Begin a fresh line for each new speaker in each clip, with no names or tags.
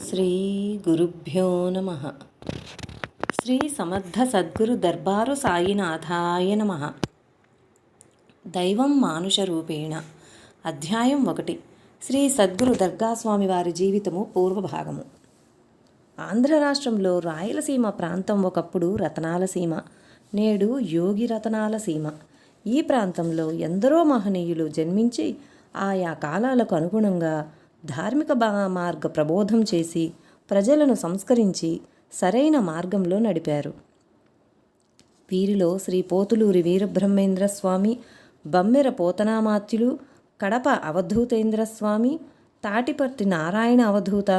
శ్రీ గురుభ్యో నమ. శ్రీ సమర్థ సద్గురు దర్బారు సాయినాథాయ నమ. దైవం మానుష రూపేణ. అధ్యాయం 1. శ్రీ సద్గురు దర్గాస్వామి వారి జీవితము పూర్వభాగము. ఆంధ్ర రాష్ట్రంలో రాయలసీమ ప్రాంతం ఒకప్పుడు రతనాల సీమ, నేడు యోగి రతనాల సీమ. ఈ ప్రాంతంలో ఎందరో మహనీయులు జన్మించి ఆయా కాలాలకు అనుగుణంగా ధార్మిక మార్గ ప్రబోధం చేసి ప్రజలను సంస్కరించి సరైన మార్గంలో నడిపారు. వీరిలో శ్రీ పోతులూరి వీరబ్రహ్మేంద్ర స్వామి, బమ్మెర పోతనామాత్యులు, కడప అవధూతేంద్ర స్వామి, తాటిపర్తి నారాయణ అవధూత,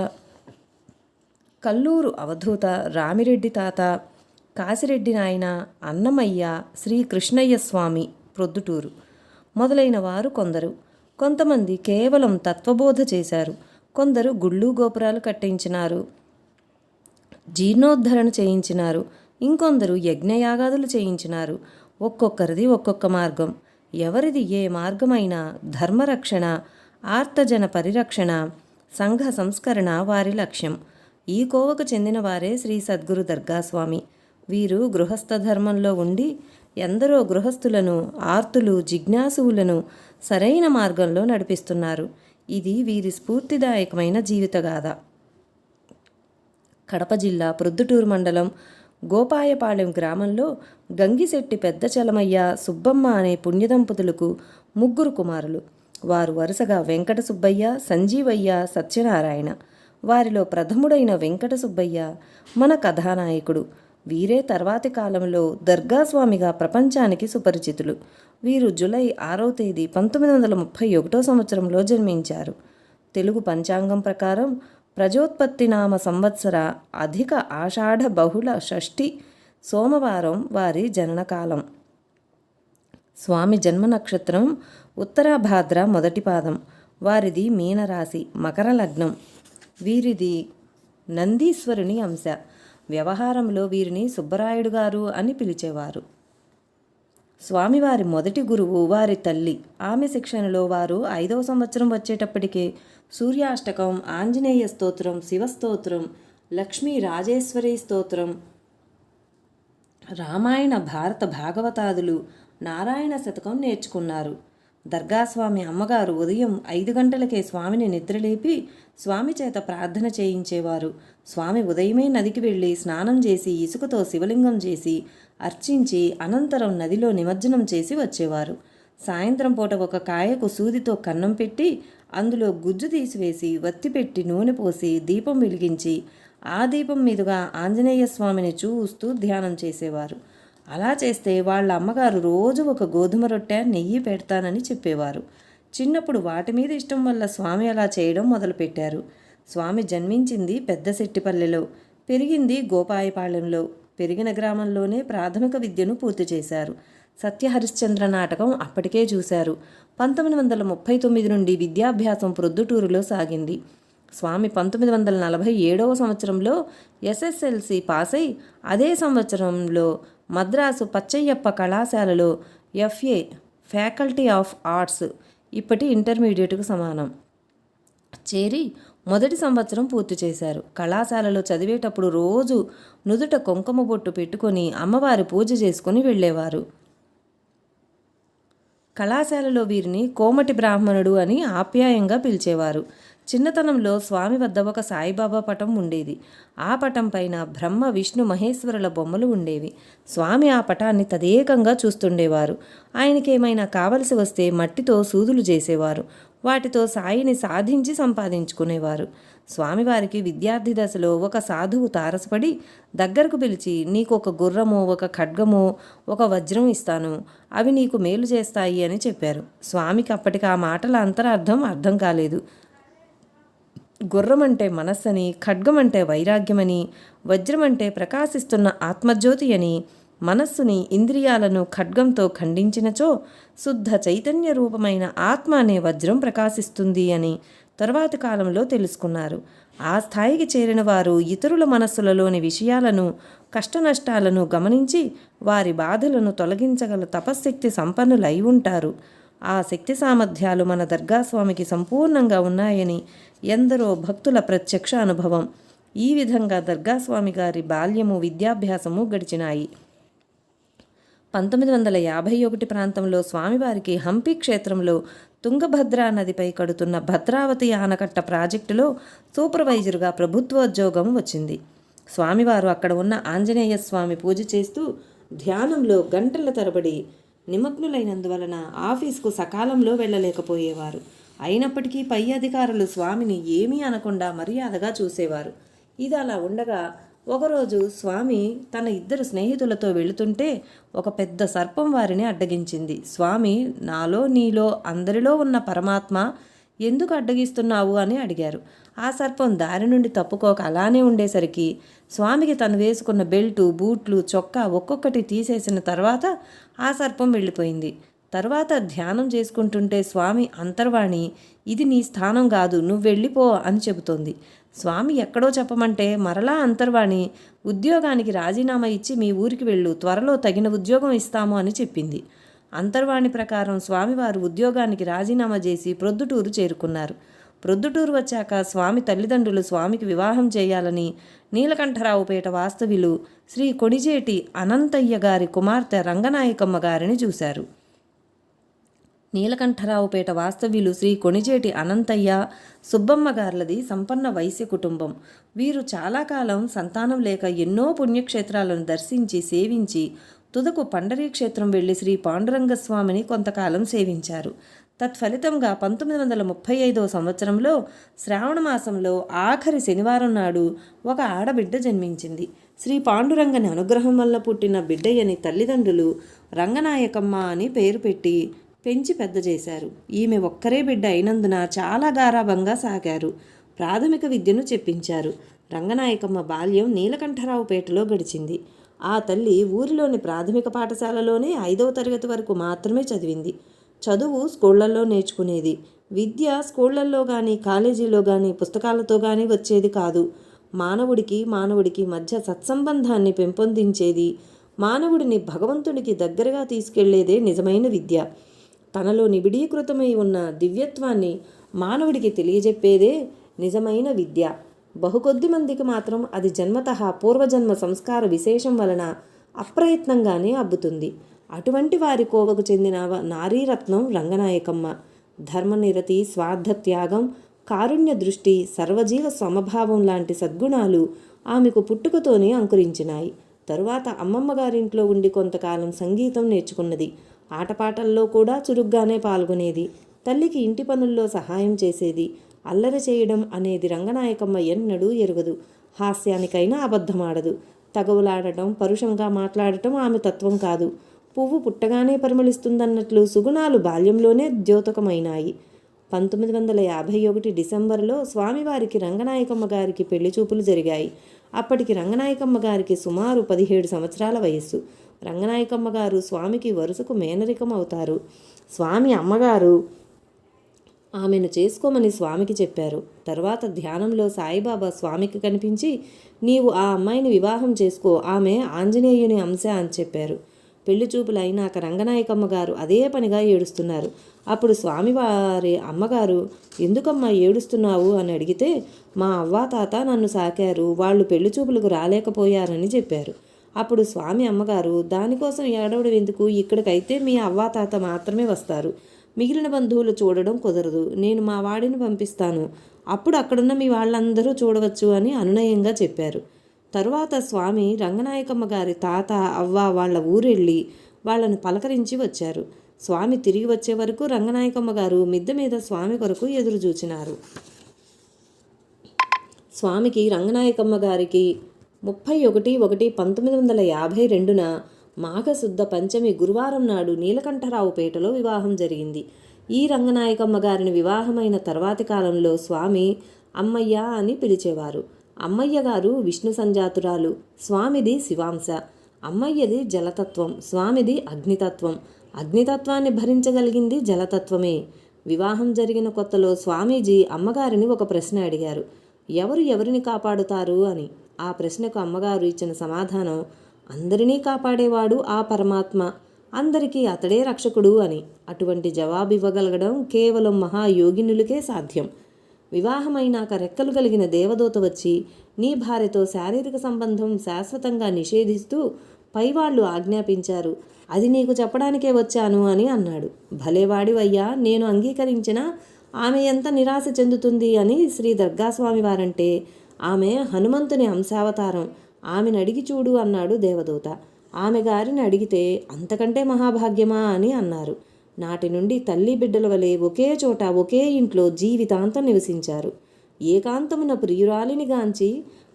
కల్లూరు అవధూత రామిరెడ్డి తాత, కాసిరెడ్డి నాయన, అన్నమయ్య, శ్రీ కృష్ణయ్య స్వామి ప్రొద్దుటూరు మొదలైన వారు కొందరు. కొంతమంది కేవలం తత్వబోధ చేశారు, కొందరు గుళ్ళు గోపురాలు కట్టించినారు, జీర్ణోద్ధరణ చేయించినారు, ఇంకొందరు యజ్ఞయాగాదులు చేయించినారు. ఒక్కొక్కరిది ఒక్కొక్క మార్గం. ఎవరిది ఏ మార్గమైనా ధర్మరక్షణ, ఆర్తజన పరిరక్షణ, సంఘ సంస్కరణ వారి లక్ష్యం. ఈ కోవకు చెందిన వారే శ్రీ సద్గురు దర్గాస్వామి. వీరు గృహస్థ ధర్మంలో ఉండి ఎందరో గృహస్థులను, ఆర్తులు, జిజ్ఞాసువులను సరైన మార్గంలో నడిపిస్తున్నారు. ఇది వీరి స్ఫూర్తిదాయకమైన జీవితగాథ. కడప జిల్లా ప్రొద్దుటూరు మండలం గోపాయపాళెం గ్రామంలో గంగిశెట్టి పెద్ద చలమయ్య, సుబ్బమ్మ అనే పుణ్యదంపతులకు 3 కుమారులు. వారు వరుసగా వెంకట సుబ్బయ్య, సంజీవయ్య, సత్యనారాయణ. వారిలో ప్రథముడైన వెంకట సుబ్బయ్య మన కథానాయకుడు. వీరే తర్వాతి కాలంలో దర్గాస్వామిగా ప్రపంచానికి సుపరిచితులు. వీరు జూలై 6వ తేదీ 1931 సంవత్సరంలో జన్మించారు. తెలుగు పంచాంగం ప్రకారం ప్రజోత్పత్తి నామ సంవత్సర అధిక ఆషాఢ బహుళ షష్ఠి సోమవారం వారి జననకాలం. స్వామి జన్మ నక్షత్రం ఉత్తరాభాద్ర మొదటి పాదం. వారిది మీనరాశి, మకర లగ్నం. వీరిది నందీశ్వరుని అంశ. వ్యవహారంలో వీరిని సుబ్బరాయుడు గారు అని పిలిచేవారు. స్వామివారి మొదటి గురువు వారి తల్లి. ఆమె శిక్షణలో వారు 5వ సంవత్సరం వచ్చేటప్పటికే సూర్యాష్టకం, ఆంజనేయ స్తోత్రం, శివస్తోత్రం, లక్ష్మీ రాజేశ్వరి స్తోత్రం, రామాయణ భారత భాగవతాదులు, నారాయణ శతకం నేర్చుకున్నారు. దర్గాస్వామి అమ్మగారు ఉదయం 5 గంటలకే స్వామిని నిద్రలేపి స్వామి చేత ప్రార్థన చేయించేవారు. స్వామి ఉదయమే నదికి వెళ్ళి స్నానం చేసి ఇసుకతో శివలింగం చేసి అర్చించి అనంతరం నదిలో నిమజ్జనం చేసి వచ్చేవారు. సాయంత్రం పూట ఒక కాయకు సూదితో కన్నం పెట్టి అందులో గుజ్జు తీసివేసి వత్తి పెట్టి నూనె పోసి దీపం వెలిగించి ఆ దీపం మీదుగా ఆంజనేయ స్వామిని చూస్తూ ధ్యానం చేసేవారు. అలా చేస్తే వాళ్ళ అమ్మగారు రోజు ఒక గోధుమ రొట్టె, నెయ్యి పెడతానని చెప్పేవారు. చిన్నప్పుడు వాటి మీద ఇష్టం వల్ల స్వామి అలా చేయడం మొదలుపెట్టారు. స్వామి జన్మించింది పెద్దశెట్టిపల్లెలో, పెరిగింది గోపాయపాళెంలో. పెరిగిన గ్రామంలోనే ప్రాథమిక విద్యను పూర్తి చేశారు. సత్యహరిశ్చంద్ర నాటకం అప్పటికే చూశారు. 1939 నుండి విద్యాభ్యాసం ప్రొద్దుటూరులో సాగింది. స్వామి 1947వ సంవత్సరంలో ఎస్ఎస్ఎల్సి పాస్ అయి అదే సంవత్సరంలో మద్రాసు పచ్చయ్యప్ప కళాశాలలో ఎఫ్ఏ ఫ్యాకల్టీ ఆఫ్ ఆర్ట్స్, ఇప్పటి ఇంటర్మీడియట్కు సమానం, చేరి మొదటి సంవత్సరం పూర్తి చేశారు. కళాశాలలో చదివేటప్పుడు రోజు నుదుట కుంకుమ బొట్టు పెట్టుకొని అమ్మవారి పూజ చేసుకుని వెళ్ళేవారు. కళాశాలలో వీరిని కోమటి బ్రాహ్మణుడు అని ఆప్యాయంగా పిలిచేవారు. చిన్నతనంలో స్వామి వద్ద ఒక సాయిబాబా పటం ఉండేది. ఆ పటం పైన బ్రహ్మ, విష్ణు, మహేశ్వరుల బొమ్మలు ఉండేవి. స్వామి ఆ పటాన్ని తదేకంగా చూస్తుండేవారు. ఆయనకేమైనా కావలసి వస్తే మట్టితో సూదులు చేసేవారు. వాటితో సాయిని సాధించి సంపాదించుకునేవారు. స్వామివారికి విద్యార్థి దశలో ఒక సాధువు తారసపడి దగ్గరకు పిలిచి, నీకు ఒక గుర్రమో, ఒక ఖడ్గమో, ఒక వజ్రం ఇస్తాను, అవి నీకు మేలు చేస్తాయి అని చెప్పారు. స్వామికి అప్పటికి ఆ మాటల అర్థం కాలేదు. గుర్రం అంటే మనస్సని, ఖడ్గం అంటే వైరాగ్యమని, వజ్రం అంటే ప్రకాశిస్తున్న ఆత్మజ్యోతి అని, మనస్సుని, ఇంద్రియాలను ఖడ్గంతో ఖండించినచో శుద్ధ చైతన్య రూపమైన ఆత్మ అనే వజ్రం ప్రకాశిస్తుంది అని తరువాతి కాలంలో తెలుసుకున్నారు. ఆ స్థాయికి చేరిన వారు ఇతరుల మనస్సులలోని విషయాలను, కష్టనష్టాలను గమనించి వారి బాధలను తొలగించగల తపశ్శక్తి సంపన్నులై ఉంటారు. ఆ శక్తి సామర్థ్యాలు మన దర్గాస్వామికి సంపూర్ణంగా ఉన్నాయని ఎందరో భక్తుల ప్రత్యక్ష అనుభవం. ఈ విధంగా దర్గాస్వామి గారి బాల్యము, విద్యాభ్యాసము గడిచినాయి. 1951 ప్రాంతంలో స్వామివారికి హంపి క్షేత్రంలో తుంగభద్రా నదిపై కడుతున్న భద్రావతి ఆనకట్ట ప్రాజెక్టులో సూపర్వైజర్గా ప్రభుత్వోద్యోగం వచ్చింది. స్వామివారు అక్కడ ఉన్న ఆంజనేయ స్వామి పూజ చేస్తూ ధ్యానంలో గంటల తరబడి నిమగ్నులైనందువలన ఆఫీసుకు సకాలంలో వెళ్ళలేకపోయేవారు. అయినప్పటికీ పై అధికారులు స్వామిని ఏమీ అనకుండా మర్యాదగా చూసేవారు. ఇది అలా ఉండగా ఒకరోజు స్వామి తన 2 స్నేహితులతో వెళుతుంటే ఒక పెద్ద సర్పం వారిని అడ్డగించింది. స్వామి, నాలో నీలో అందరిలో ఉన్న పరమాత్మ ఎందుకు అడ్డగిస్తున్నావు అని అడిగారు. ఆ సర్పం దారి నుండి తప్పుకోక అలానే ఉండేసరికి స్వామికి తను వేసుకున్న బెల్టు, బూట్లు, చొక్కా ఒక్కొక్కటి తీసేసిన తర్వాత ఆ సర్పం వెళ్ళిపోయింది. తర్వాత ధ్యానం చేసుకుంటుంటే స్వామి అంతర్వాణి, ఇది నీ స్థానం కాదు, నువ్వు వెళ్ళిపో అని చెబుతోంది. స్వామి ఎక్కడో చెప్పమంటే మరలా అంతర్వాణి, ఉద్యోగానికి రాజీనామా ఇచ్చి మీ ఊరికి వెళ్ళు, త్వరలో తగిన ఉద్యోగం ఇస్తాము అని చెప్పింది. అంతర్వాణి ప్రకారం స్వామివారు ఉద్యోగానికి రాజీనామా చేసి ప్రొద్దుటూరు చేరుకున్నారు. ప్రొద్దుటూరు వచ్చాక స్వామి తల్లిదండ్రులు స్వామికి వివాహం చేయాలని నీలకంఠరావుపేట వాస్తవ్యులు శ్రీ కొణిజేటి అనంతయ్య గారి కుమార్తె రంగనాయకమ్మ గారిని చూశారు. నీలకంఠరావుపేట వాస్తవ్యులు శ్రీ కొణిజేటి అనంతయ్య, సుబ్బమ్మ గార్లది సంపన్న వైశ్య కుటుంబం. వీరు చాలా కాలం సంతానం లేక ఎన్నో పుణ్యక్షేత్రాలను దర్శించి సేవించి తుదకు పండరీ క్షేత్రం వెళ్లి శ్రీ పాండురంగస్వామిని కొంతకాలం సేవించారు. తత్ఫలితంగా 1935 సంవత్సరంలో శ్రావణ మాసంలో ఆఖరి శనివారం నాడు ఒక ఆడబిడ్డ జన్మించింది. శ్రీ పాండురంగని అనుగ్రహం వల్ల పుట్టిన బిడ్డయ్యని తల్లిదండ్రులు రంగనాయకమ్మ అని పేరు పెట్టి పెంచి పెద్ద చేశారు. ఈమె ఒక్కరే బిడ్డ అయినందున చాలా గారాబంగా సాగారు. ప్రాథమిక విద్యను చెప్పించారు. రంగనాయకమ్మ బాల్యం నీలకంఠరావుపేటలో గడిచింది. ఆ తల్లి ఊరిలోని ప్రాథమిక పాఠశాలలోనే 5వ తరగతి వరకు మాత్రమే చదివింది. చదువు స్కూళ్లలో నేర్చుకునేది. విద్య స్కూళ్లలో కానీ కాలేజీలో కానీ పుస్తకాలతో కానీ వచ్చేది కాదు. మానవుడికి మధ్య సత్సంబంధాన్ని పెంపొందించేది, మానవుడిని భగవంతునికి దగ్గరగా తీసుకెళ్లేదే నిజమైన విద్య. తనలో నిబిడీకృతమై ఉన్న దివ్యత్వాన్ని మానవుడికి తెలియజెప్పేదే నిజమైన విద్య. బహుకొద్ది మందికి మాత్రం అది జన్మతః పూర్వజన్మ సంస్కార విశేషం వలన అప్రయత్నంగానే అబ్బుతుంది. అటువంటి వారి కోవకు చెందిన నారీరత్నం రంగనాయకమ్మ. ధర్మనిరతి, స్వార్థ త్యాగం, కారుణ్య దృష్టి, సర్వజీవ సమభావం లాంటి సద్గుణాలు ఆమెకు పుట్టుకతోనే అంకురించినాయి. తరువాత అమ్మమ్మ గారింట్లో ఉండి కొంతకాలం సంగీతం నేర్చుకున్నది. ఆటపాటల్లో కూడా చురుగ్గానే పాల్గొనేది. తల్లికి ఇంటి పనుల్లో సహాయం చేసేది. అల్లరి చేయడం అనేది రంగనాయకమ్మ ఎన్నడూ ఎరుగదు. హాస్యానికైనా అబద్ధమాడదు. తగవులాడటం, పరుషంగా మాట్లాడటం ఆమె తత్వం కాదు. పువ్వు పుట్టగానే పరిమళిస్తుందన్నట్లు సుగుణాలు బాల్యంలోనే ద్యోతకమైనాయి. 1951 డిసెంబర్లో స్వామివారికి రంగనాయకమ్మ గారికి పెళ్లి చూపులు జరిగాయి. అప్పటికి రంగనాయకమ్మ గారికి సుమారు 17 సంవత్సరాల వయస్సు. రంగనాయకమ్మ గారు స్వామికి వరుసకు మేనరికం అవుతారు. స్వామి అమ్మగారు ఆమెను చేసుకోమని స్వామికి చెప్పారు. తర్వాత ధ్యానంలో సాయిబాబా స్వామికి కనిపించి, నీవు ఆ అమ్మాయిని వివాహం చేసుకో, ఆమె ఆంజనేయుని అంశ అని చెప్పారు. పెళ్లి చూపులు అయినాక రంగనాయకమ్మ గారు అదే పనిగా ఏడుస్తున్నారు. అప్పుడు స్వామివారి అమ్మగారు, ఎందుకమ్మా ఏడుస్తున్నావు అని అడిగితే, మా అవ్వా తాత నన్ను సాకారు, వాళ్ళు పెళ్లి చూపులకు రాలేకపోయారని చెప్పారు. అప్పుడు స్వామి అమ్మగారు, దానికోసం ఏడవడం ఎందుకు, ఇక్కడికైతే మీ అవ్వా తాత మాత్రమే వస్తారు, మిగిలిన బంధువులు చూడడం కుదరదు, నేను మా వాడిని పంపిస్తాను, అప్పుడు అక్కడున్న మీ వాళ్ళందరూ చూడవచ్చు అని అనునయంగా చెప్పారు. తరువాత స్వామి రంగనాయకమ్మ గారి తాత, అవ్వ వాళ్ళ ఊరెళ్ళి వాళ్ళను పలకరించి వచ్చారు. స్వామి తిరిగి వచ్చే వరకు రంగనాయకమ్మ గారు మిద్దె మీద స్వామి కొరకు ఎదురు చూచినారు. స్వామికి రంగనాయకమ్మ గారికి 31/1/1952 మాఘశుద్ధ పంచమి గురువారం నాడు నీలకంఠరావుపేటలో వివాహం జరిగింది. ఈ రంగనాయకమ్మ గారిని వివాహమైన తర్వాతి కాలంలో స్వామి అమ్మయ్య అని పిలిచేవారు. అమ్మయ్య గారు విష్ణు సంజాతురాలు, స్వామిది శివాంశ. అమ్మయ్యది జలతత్వం, స్వామిది అగ్నితత్వం. అగ్నితత్వాన్ని భరించగలిగింది జలతత్వమే. వివాహం జరిగిన కొత్తలో స్వామీజీ అమ్మగారిని ఒక ప్రశ్న అడిగారు, ఎవరు ఎవరిని కాపాడుతారు అని. ఆ ప్రశ్నకు అమ్మగారు ఇచ్చిన సమాధానం, అందరినీ కాపాడేవాడు ఆ పరమాత్మ, అందరికీ అతడే రక్షకుడు అని. అటువంటి జవాబు ఇవ్వగలగడం కేవలం మహాయోగినులకే సాధ్యం. వివాహమైనాక రెక్కలు కలిగిన దేవదూత వచ్చి నీ భార్యతో శారీరక సంబంధం శాశ్వతంగా నిషేధిస్తూ పైవాళ్లు ఆజ్ఞాపించారు. అది నీకు చెప్పడానికే వచ్చాను అని అన్నాడు. భలేవాడివయ్యా, నేను అంగీకరించినా ఆమె ఎంత నిరాశ చెందుతుంది అని శ్రీ దర్గాస్వామి వారంటే ఆమె హనుమంతుని అంశావతారం, ఆమెను అడిగి చూడు అన్నాడు దేవదూత. ఆమె గారిని అడిగితే అంతకంటే మహాభాగ్యమా అని అన్నారు. నాటి నుండి తల్లి బిడ్డల వలె ఒకే చోట ఒకే ఇంట్లో జీవితాంతం నివసించారు. ఏకాంతమున ప్రియురాలిని గాంచి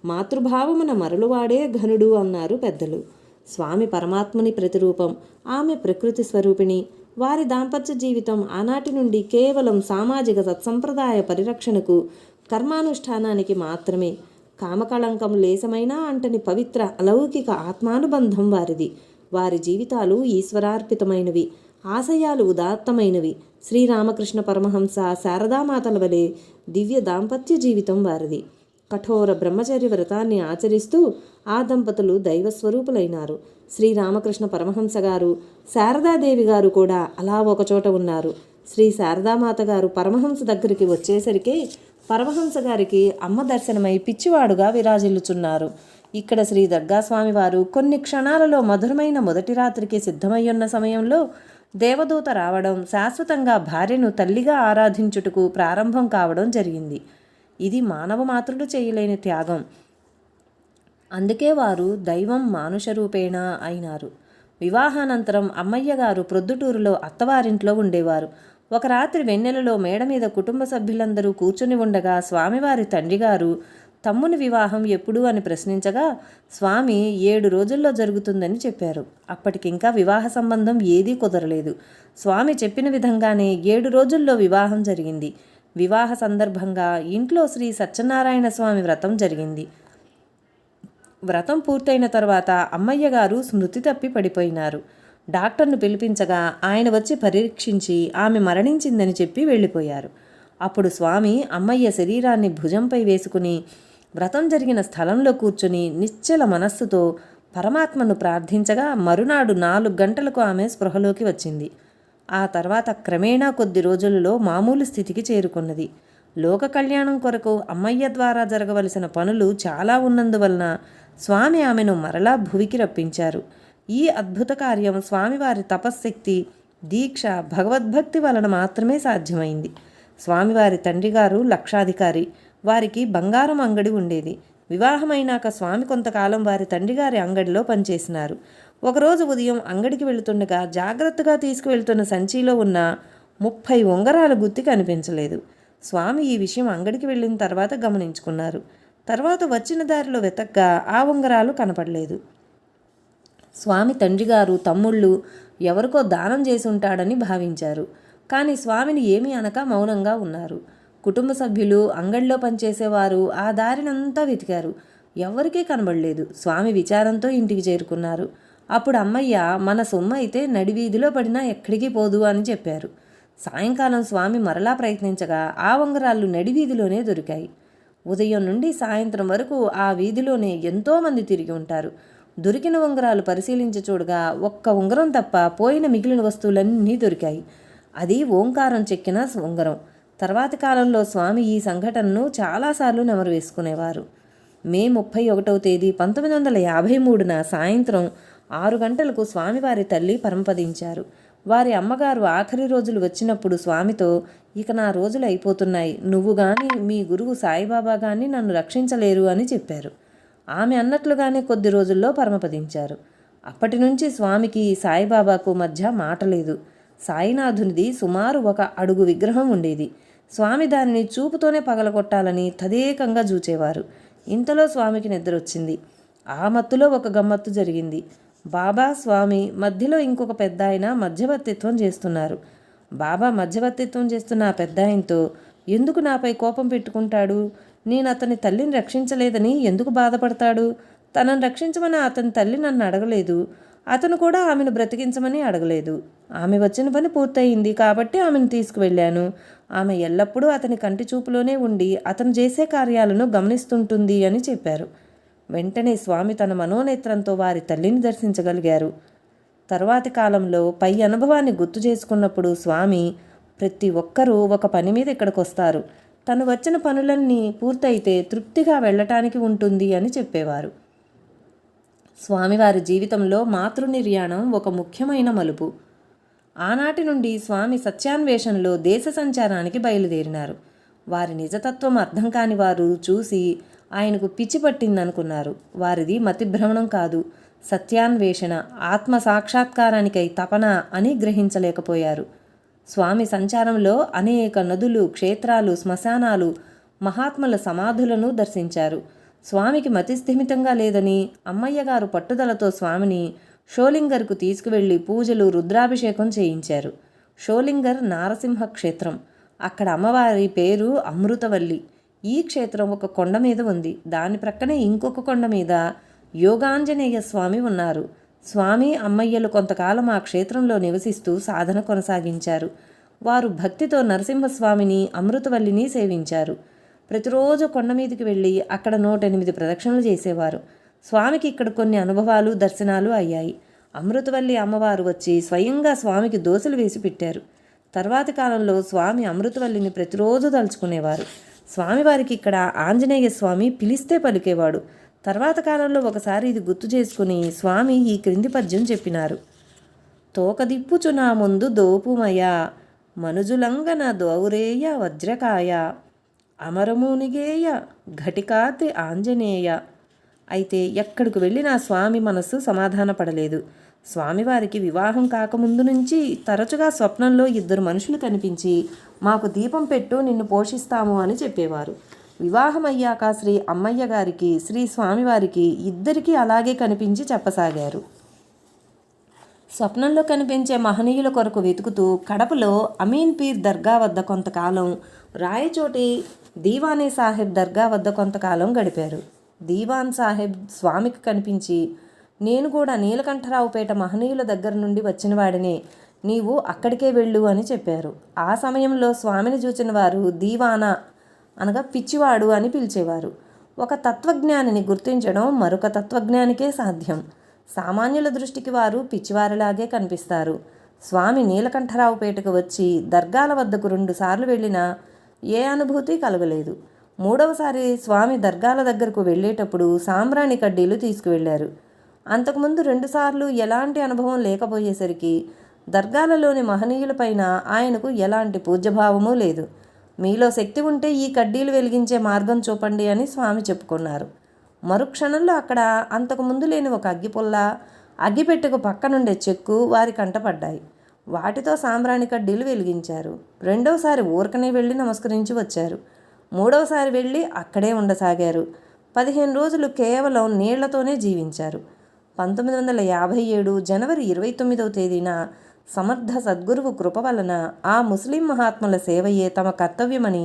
మాతృభావమున మరలువాడే ఘనుడు అన్నారు పెద్దలు. స్వామి పరమాత్ముని ప్రతిరూపం, ఆమె ప్రకృతి స్వరూపిణి. వారి దాంపత్య జీవితం ఆనాటి నుండి కేవలం సామాజిక సత్సంప్రదాయ పరిరక్షణకు, కర్మానుష్ఠానానికి మాత్రమే. కామకళంకం లేసమైనా అంటని పవిత్ర అలౌకిక ఆత్మానుబంధం వారిది. వారి జీవితాలు ఈశ్వరార్పితమైనవి, ఆశయాలు ఉదాత్తమైనవి. శ్రీరామకృష్ణ పరమహంస శారదామాతల వలె దివ్య దాంపత్య జీవితం వారిది. కఠోర బ్రహ్మచర్య వ్రతాన్ని ఆచరిస్తూ ఆ దంపతులు దైవస్వరూపులైనారు. శ్రీరామకృష్ణ పరమహంస గారు, శారదాదేవి గారు కూడా అలా ఒకచోట ఉన్నారు. శ్రీ శారదామాత గారు పరమహంస దగ్గరికి వచ్చేసరికి పరమహంస గారికి అమ్మ దర్శనమై పిచ్చివాడుగా విరాజిల్లుచున్నారు. ఇక్కడ శ్రీ దర్గాస్వామి వారు కొన్ని క్షణాలలో మధురమైన మొదటి రాత్రికి సిద్ధమయ్యున్న సమయంలో దేవదూత రావడం, శాశ్వతంగా భార్యను తల్లిగా ఆరాధించుటకు ప్రారంభం కావడం జరిగింది. ఇది మానవ మాతృలు చేయలేని త్యాగం. అందుకే వారు దైవం మానుష రూపేణ అయినారు. వివాహానంతరం అమ్మయ్య గారు ప్రొద్దుటూరులో అత్తవారింట్లో ఉండేవారు. ఒక రాత్రి వెన్నెలలో మేడ మీద కుటుంబ సభ్యులందరూ కూర్చుని ఉండగా స్వామివారి తండ్రి గారు తమ్ముని వివాహం ఎప్పుడు అని ప్రశ్నించగా స్వామి 7 రోజుల్లో జరుగుతుందని చెప్పారు. అప్పటికింకా వివాహ సంబంధం ఏదీ కుదరలేదు. స్వామి చెప్పిన విధంగానే 7 రోజుల్లో వివాహం జరిగింది. వివాహ సందర్భంగా ఇంట్లో శ్రీ సత్యనారాయణ స్వామి వ్రతం జరిగింది. వ్రతం పూర్తయిన తర్వాత అమ్మయ్య గారు స్మృతి తప్పి పడిపోయినారు. డాక్టర్ను పిలిపించగా ఆయన వచ్చి పరీక్షించి ఆమె మరణించిందని చెప్పి వెళ్ళిపోయారు. అప్పుడు స్వామి అమ్మయ్య శరీరాన్ని భుజంపై వేసుకుని వ్రతం జరిగిన స్థలంలో కూర్చుని నిశ్చల మనస్సుతో పరమాత్మను ప్రార్థించగా మరునాడు 4 గంటలకు ఆమె స్పృహలోకి వచ్చింది. ఆ తర్వాత క్రమేణా కొద్ది రోజులలో మామూలు స్థితికి చేరుకున్నది. లోక కళ్యాణం కొరకు అమ్మయ్య ద్వారా జరగవలసిన పనులు చాలా ఉన్నందువలన స్వామి ఆమెను మరలా భువికి రప్పించారు. ఈ అద్భుత కార్యం స్వామివారి తపశ్శక్తి, దీక్ష, భగవద్భక్తి వలన మాత్రమే సాధ్యమైంది. స్వామివారి తండ్రి గారు లక్షాధికారి. వారికి బంగారం అంగడి ఉండేది. వివాహమైనాక స్వామి కొంతకాలం వారి తండ్రి గారి అంగడిలో పనిచేసినారు. ఒకరోజు ఉదయం అంగడికి వెళుతుండగా జాగ్రత్తగా తీసుకువెళ్తున్న సంచిలో ఉన్న 30 ఉంగరాల గుత్తి కనిపించలేదు. స్వామి ఈ విషయం అంగడికి వెళ్ళిన తర్వాత గమనించుకున్నారు. తర్వాత వచ్చిన దారిలో వెతగ్గా ఆ ఉంగరాలు కనపడలేదు. స్వామి తండ్రి గారు, తమ్ముళ్ళు ఎవరికో దానం చేసి ఉంటాడని భావించారు. కానీ స్వామిని ఏమీ అనక మౌనంగా ఉన్నారు. కుటుంబ సభ్యులు, అంగడిలో పనిచేసేవారు ఆ దారినంతా వెతికారు. ఎవరికీ కనబడలేదు. స్వామి విచారంతో ఇంటికి చేరుకున్నారు. అప్పుడు అమ్మయ్య మన సొమ్ము అయితే నడివీధిలో పడినా ఎక్కడికి పోదు అని చెప్పారు. సాయంకాలం స్వామి మరలా ప్రయత్నించగా ఆ ఉంగరాలు నడివీధిలోనే దొరికాయి. ఉదయం నుండి సాయంత్రం వరకు ఆ వీధిలోనే ఎంతోమంది తిరిగి ఉంటారు. దొరికిన ఉంగరాలు పరిశీలించి చూడగా ఒక్క ఉంగరం తప్ప పోయిన మిగిలిన వస్తువులన్నీ దొరికాయి. అది ఓంకారం చెక్కిన ఉంగరం. తర్వాతి కాలంలో స్వామి ఈ సంఘటనను చాలాసార్లు నెమరు వేసుకునేవారు. మే 31వ తేదీ 1953న సాయంత్రం 6 గంటలకు స్వామివారి తల్లి పరమపదించారు. వారి అమ్మగారు ఆఖరి రోజులు వచ్చినప్పుడు స్వామితో, ఇక నా రోజులు అయిపోతున్నాయి, నువ్వు కానీ మీ గురువు సాయిబాబా కానీ నన్ను రక్షించలేరు అని చెప్పారు. ఆమె అన్నట్లుగానే కొద్ది రోజుల్లో పరమపదించారు. అప్పటి నుంచి స్వామికి సాయిబాబాకు మధ్య మాట లేదు. సాయినాథునిది సుమారు 1 అడుగు విగ్రహం ఉండేది. స్వామి దానిని చూపుతోనే పగలగొట్టాలని తదేకంగా జూచేవారు. ఇంతలో స్వామికి నిద్ర వచ్చింది. ఆ మత్తులో ఒక గమ్మత్తు జరిగింది. బాబా, స్వామి మధ్యలో ఇంకొక పెద్ద ఆయన మధ్యవర్తిత్వం చేస్తున్నారు. బాబా మధ్యవర్తిత్వం చేస్తున్న ఆ పెద్ద ఆయనతో, ఎందుకు నాపై కోపం పెట్టుకుంటాడు? నేను అతని తల్లిని రక్షించలేదని ఎందుకు బాధపడతాడు? తనను రక్షించమని అతని తల్లి నన్ను అడగలేదు. అతను కూడా ఆమెను బ్రతికించమని అడగలేదు. ఆమె వచ్చిన పని పూర్తయింది కాబట్టి ఆమెను తీసుకువెళ్ళాను. ఆమె ఎల్లప్పుడూ అతని కంటి చూపులోనే ఉండి అతను చేసే కార్యాలను గమనిస్తుంటుంది అని చెప్పారు. వెంటనే స్వామి తన మనోనేత్రంతో వారి తల్లిని దర్శించగలిగారు. తరువాతి కాలంలో పై అనుభవాన్ని గుర్తు చేసుకున్నప్పుడు స్వామి, ప్రతి ఒక్కరూ ఒక పని మీద ఇక్కడికి వస్తారు. తను వచ్చిన పనులన్నీ పూర్తయితే తృప్తిగా వెళ్ళటానికి ఉంటుంది అని చెప్పేవారు. స్వామివారి జీవితంలో మాతృనిర్యాణం ఒక ముఖ్యమైన మలుపు. ఆనాటి నుండి స్వామి సత్యాన్వేషణలో దేశ సంచారానికి బయలుదేరినారు. వారి నిజతత్వం అర్థం కాని వారు చూసి ఆయనకు పిచ్చి పట్టిందనుకున్నారు. వారిది మతిభ్రమణం కాదు, సత్యాన్వేషణ, ఆత్మ సాక్షాత్కారానికై తపన అని గ్రహించలేకపోయారు. స్వామి సంచారంలో అనేక నదులు, క్షేత్రాలు, శ్మశానాలు, మహాత్ముల సమాధులను దర్శించారు. స్వామికి మతిస్థిమితంగా లేదని అమ్మయ్య గారు పట్టుదలతో స్వామిని షోలింగర్కు తీసుకువెళ్లి పూజలు, రుద్రాభిషేకం చేయించారు. షోలింగర్ నారసింహ క్షేత్రం. అక్కడ అమ్మవారి పేరు అమృతవల్లి. ఈ క్షేత్రం ఒక కొండ మీద ఉంది. దాని ప్రక్కనే ఇంకొక కొండ మీద యోగాంజనేయ స్వామి ఉన్నారు. స్వామి, అమ్మయ్యలు కొంతకాలం ఆ క్షేత్రంలో నివసిస్తూ సాధన కొనసాగించారు. వారు భక్తితో నరసింహస్వామిని, అమృతవల్లిని సేవించారు. ప్రతిరోజు కొండ మీదకి వెళ్ళి అక్కడ 108 ప్రదక్షిణలు చేసేవారు. స్వామికి ఇక్కడ కొన్ని అనుభవాలు, దర్శనాలు అయ్యాయి. అమృతవల్లి అమ్మవారు వచ్చి స్వయంగా స్వామికి దోశలు వేసి పెట్టారు. తర్వాతి కాలంలో స్వామి అమృతవల్లిని ప్రతిరోజు తలుచుకునేవారు. స్వామివారికి ఇక్కడ ఆంజనేయ స్వామి పిలిస్తే పలికేవాడు. తర్వాత కాలంలో ఒకసారి ఇది గుర్తు చేసుకుని స్వామి ఈ క్రింది పద్యం చెప్పినారు. తోకదిప్పుచునా ముందు దోపుమయ, మనుజులంగన దౌరేయ వజ్రకాయ, అమరమునిగేయ ఘటికాతి ఆంజనేయ. అయితే ఎక్కడికి వెళ్ళినా స్వామి మనస్సు సమాధానపడలేదు. స్వామివారికి వివాహం కాకముందు నుంచి తరచుగా స్వప్నంలో 2 మనుషులు కనిపించి, మాకు దీపం పెట్టు, నిన్ను పోషిస్తాము అని చెప్పేవారు. వివాహం అయ్యాక శ్రీ అమ్మయ్య గారికి, శ్రీ స్వామివారికి ఇద్దరికీ అలాగే కనిపించి చెప్పసాగారు. స్వప్నంలో కనిపించే మహనీయుల కొరకు వెతుకుతూ కడపలో అమీన్ పీర్ దర్గా వద్ద కొంతకాలం, రాయచోటి దీవానీ సాహెబ్ దర్గా వద్ద కొంతకాలం గడిపారు. దీవాన్ సాహెబ్ స్వామికి కనిపించి, నేను కూడా నీలకంఠరావుపేట మహనీయుల దగ్గర నుండి వచ్చినవాడినే, నీవు అక్కడికే వెళ్ళు అని చెప్పారు. ఆ సమయంలో స్వామిని చూచిన వారు దీవానా అనగా పిచ్చివాడు అని పిలిచేవారు. ఒక తత్వజ్ఞానిని గుర్తించడం మరొక తత్వజ్ఞానికే సాధ్యం. సామాన్యుల దృష్టికి వారు పిచ్చివారిలాగే కనిపిస్తారు. స్వామి నీలకంఠరావుపేటకు వచ్చి దర్గాల వద్దకు 2 సార్లు వెళ్ళినా ఏ అనుభూతి కలగలేదు. 3వసారి స్వామి దర్గాల దగ్గరకు వెళ్ళేటప్పుడు సాంబ్రాణి కడ్డీలు తీసుకువెళ్లారు. అంతకుముందు 2 సార్లు ఎలాంటి అనుభవం లేకపోయేసరికి దర్గాలలోని మహనీయులపైన ఆయనకు ఎలాంటి పూజ్యభావమూ లేదు. మీలో శక్తి ఉంటే ఈ కడ్డీలు వెలిగించే మార్గం చూపండి అని స్వామి చెప్పుకున్నారు. మరుక్షణంలో అక్కడ అంతకుముందు లేని ఒక అగ్గిపుల్ల, అగ్గిపెట్టెకు పక్కనుండే చెక్కు వారి కంటపడ్డాయి. వాటితో సాంబ్రాణి కడ్డీలు వెలిగించారు. 2వసారి ఊరకనే వెళ్ళి నమస్కరించి వచ్చారు. 3వసారి వెళ్ళి అక్కడే ఉండసాగారు. 15 రోజులు కేవలం నీళ్లతోనే జీవించారు. 1957 జనవరి 29వ తేదీన సమర్థ సద్గురువు కృప వలన ఆ ముస్లిం మహాత్ముల సేవయే తమ కర్తవ్యమని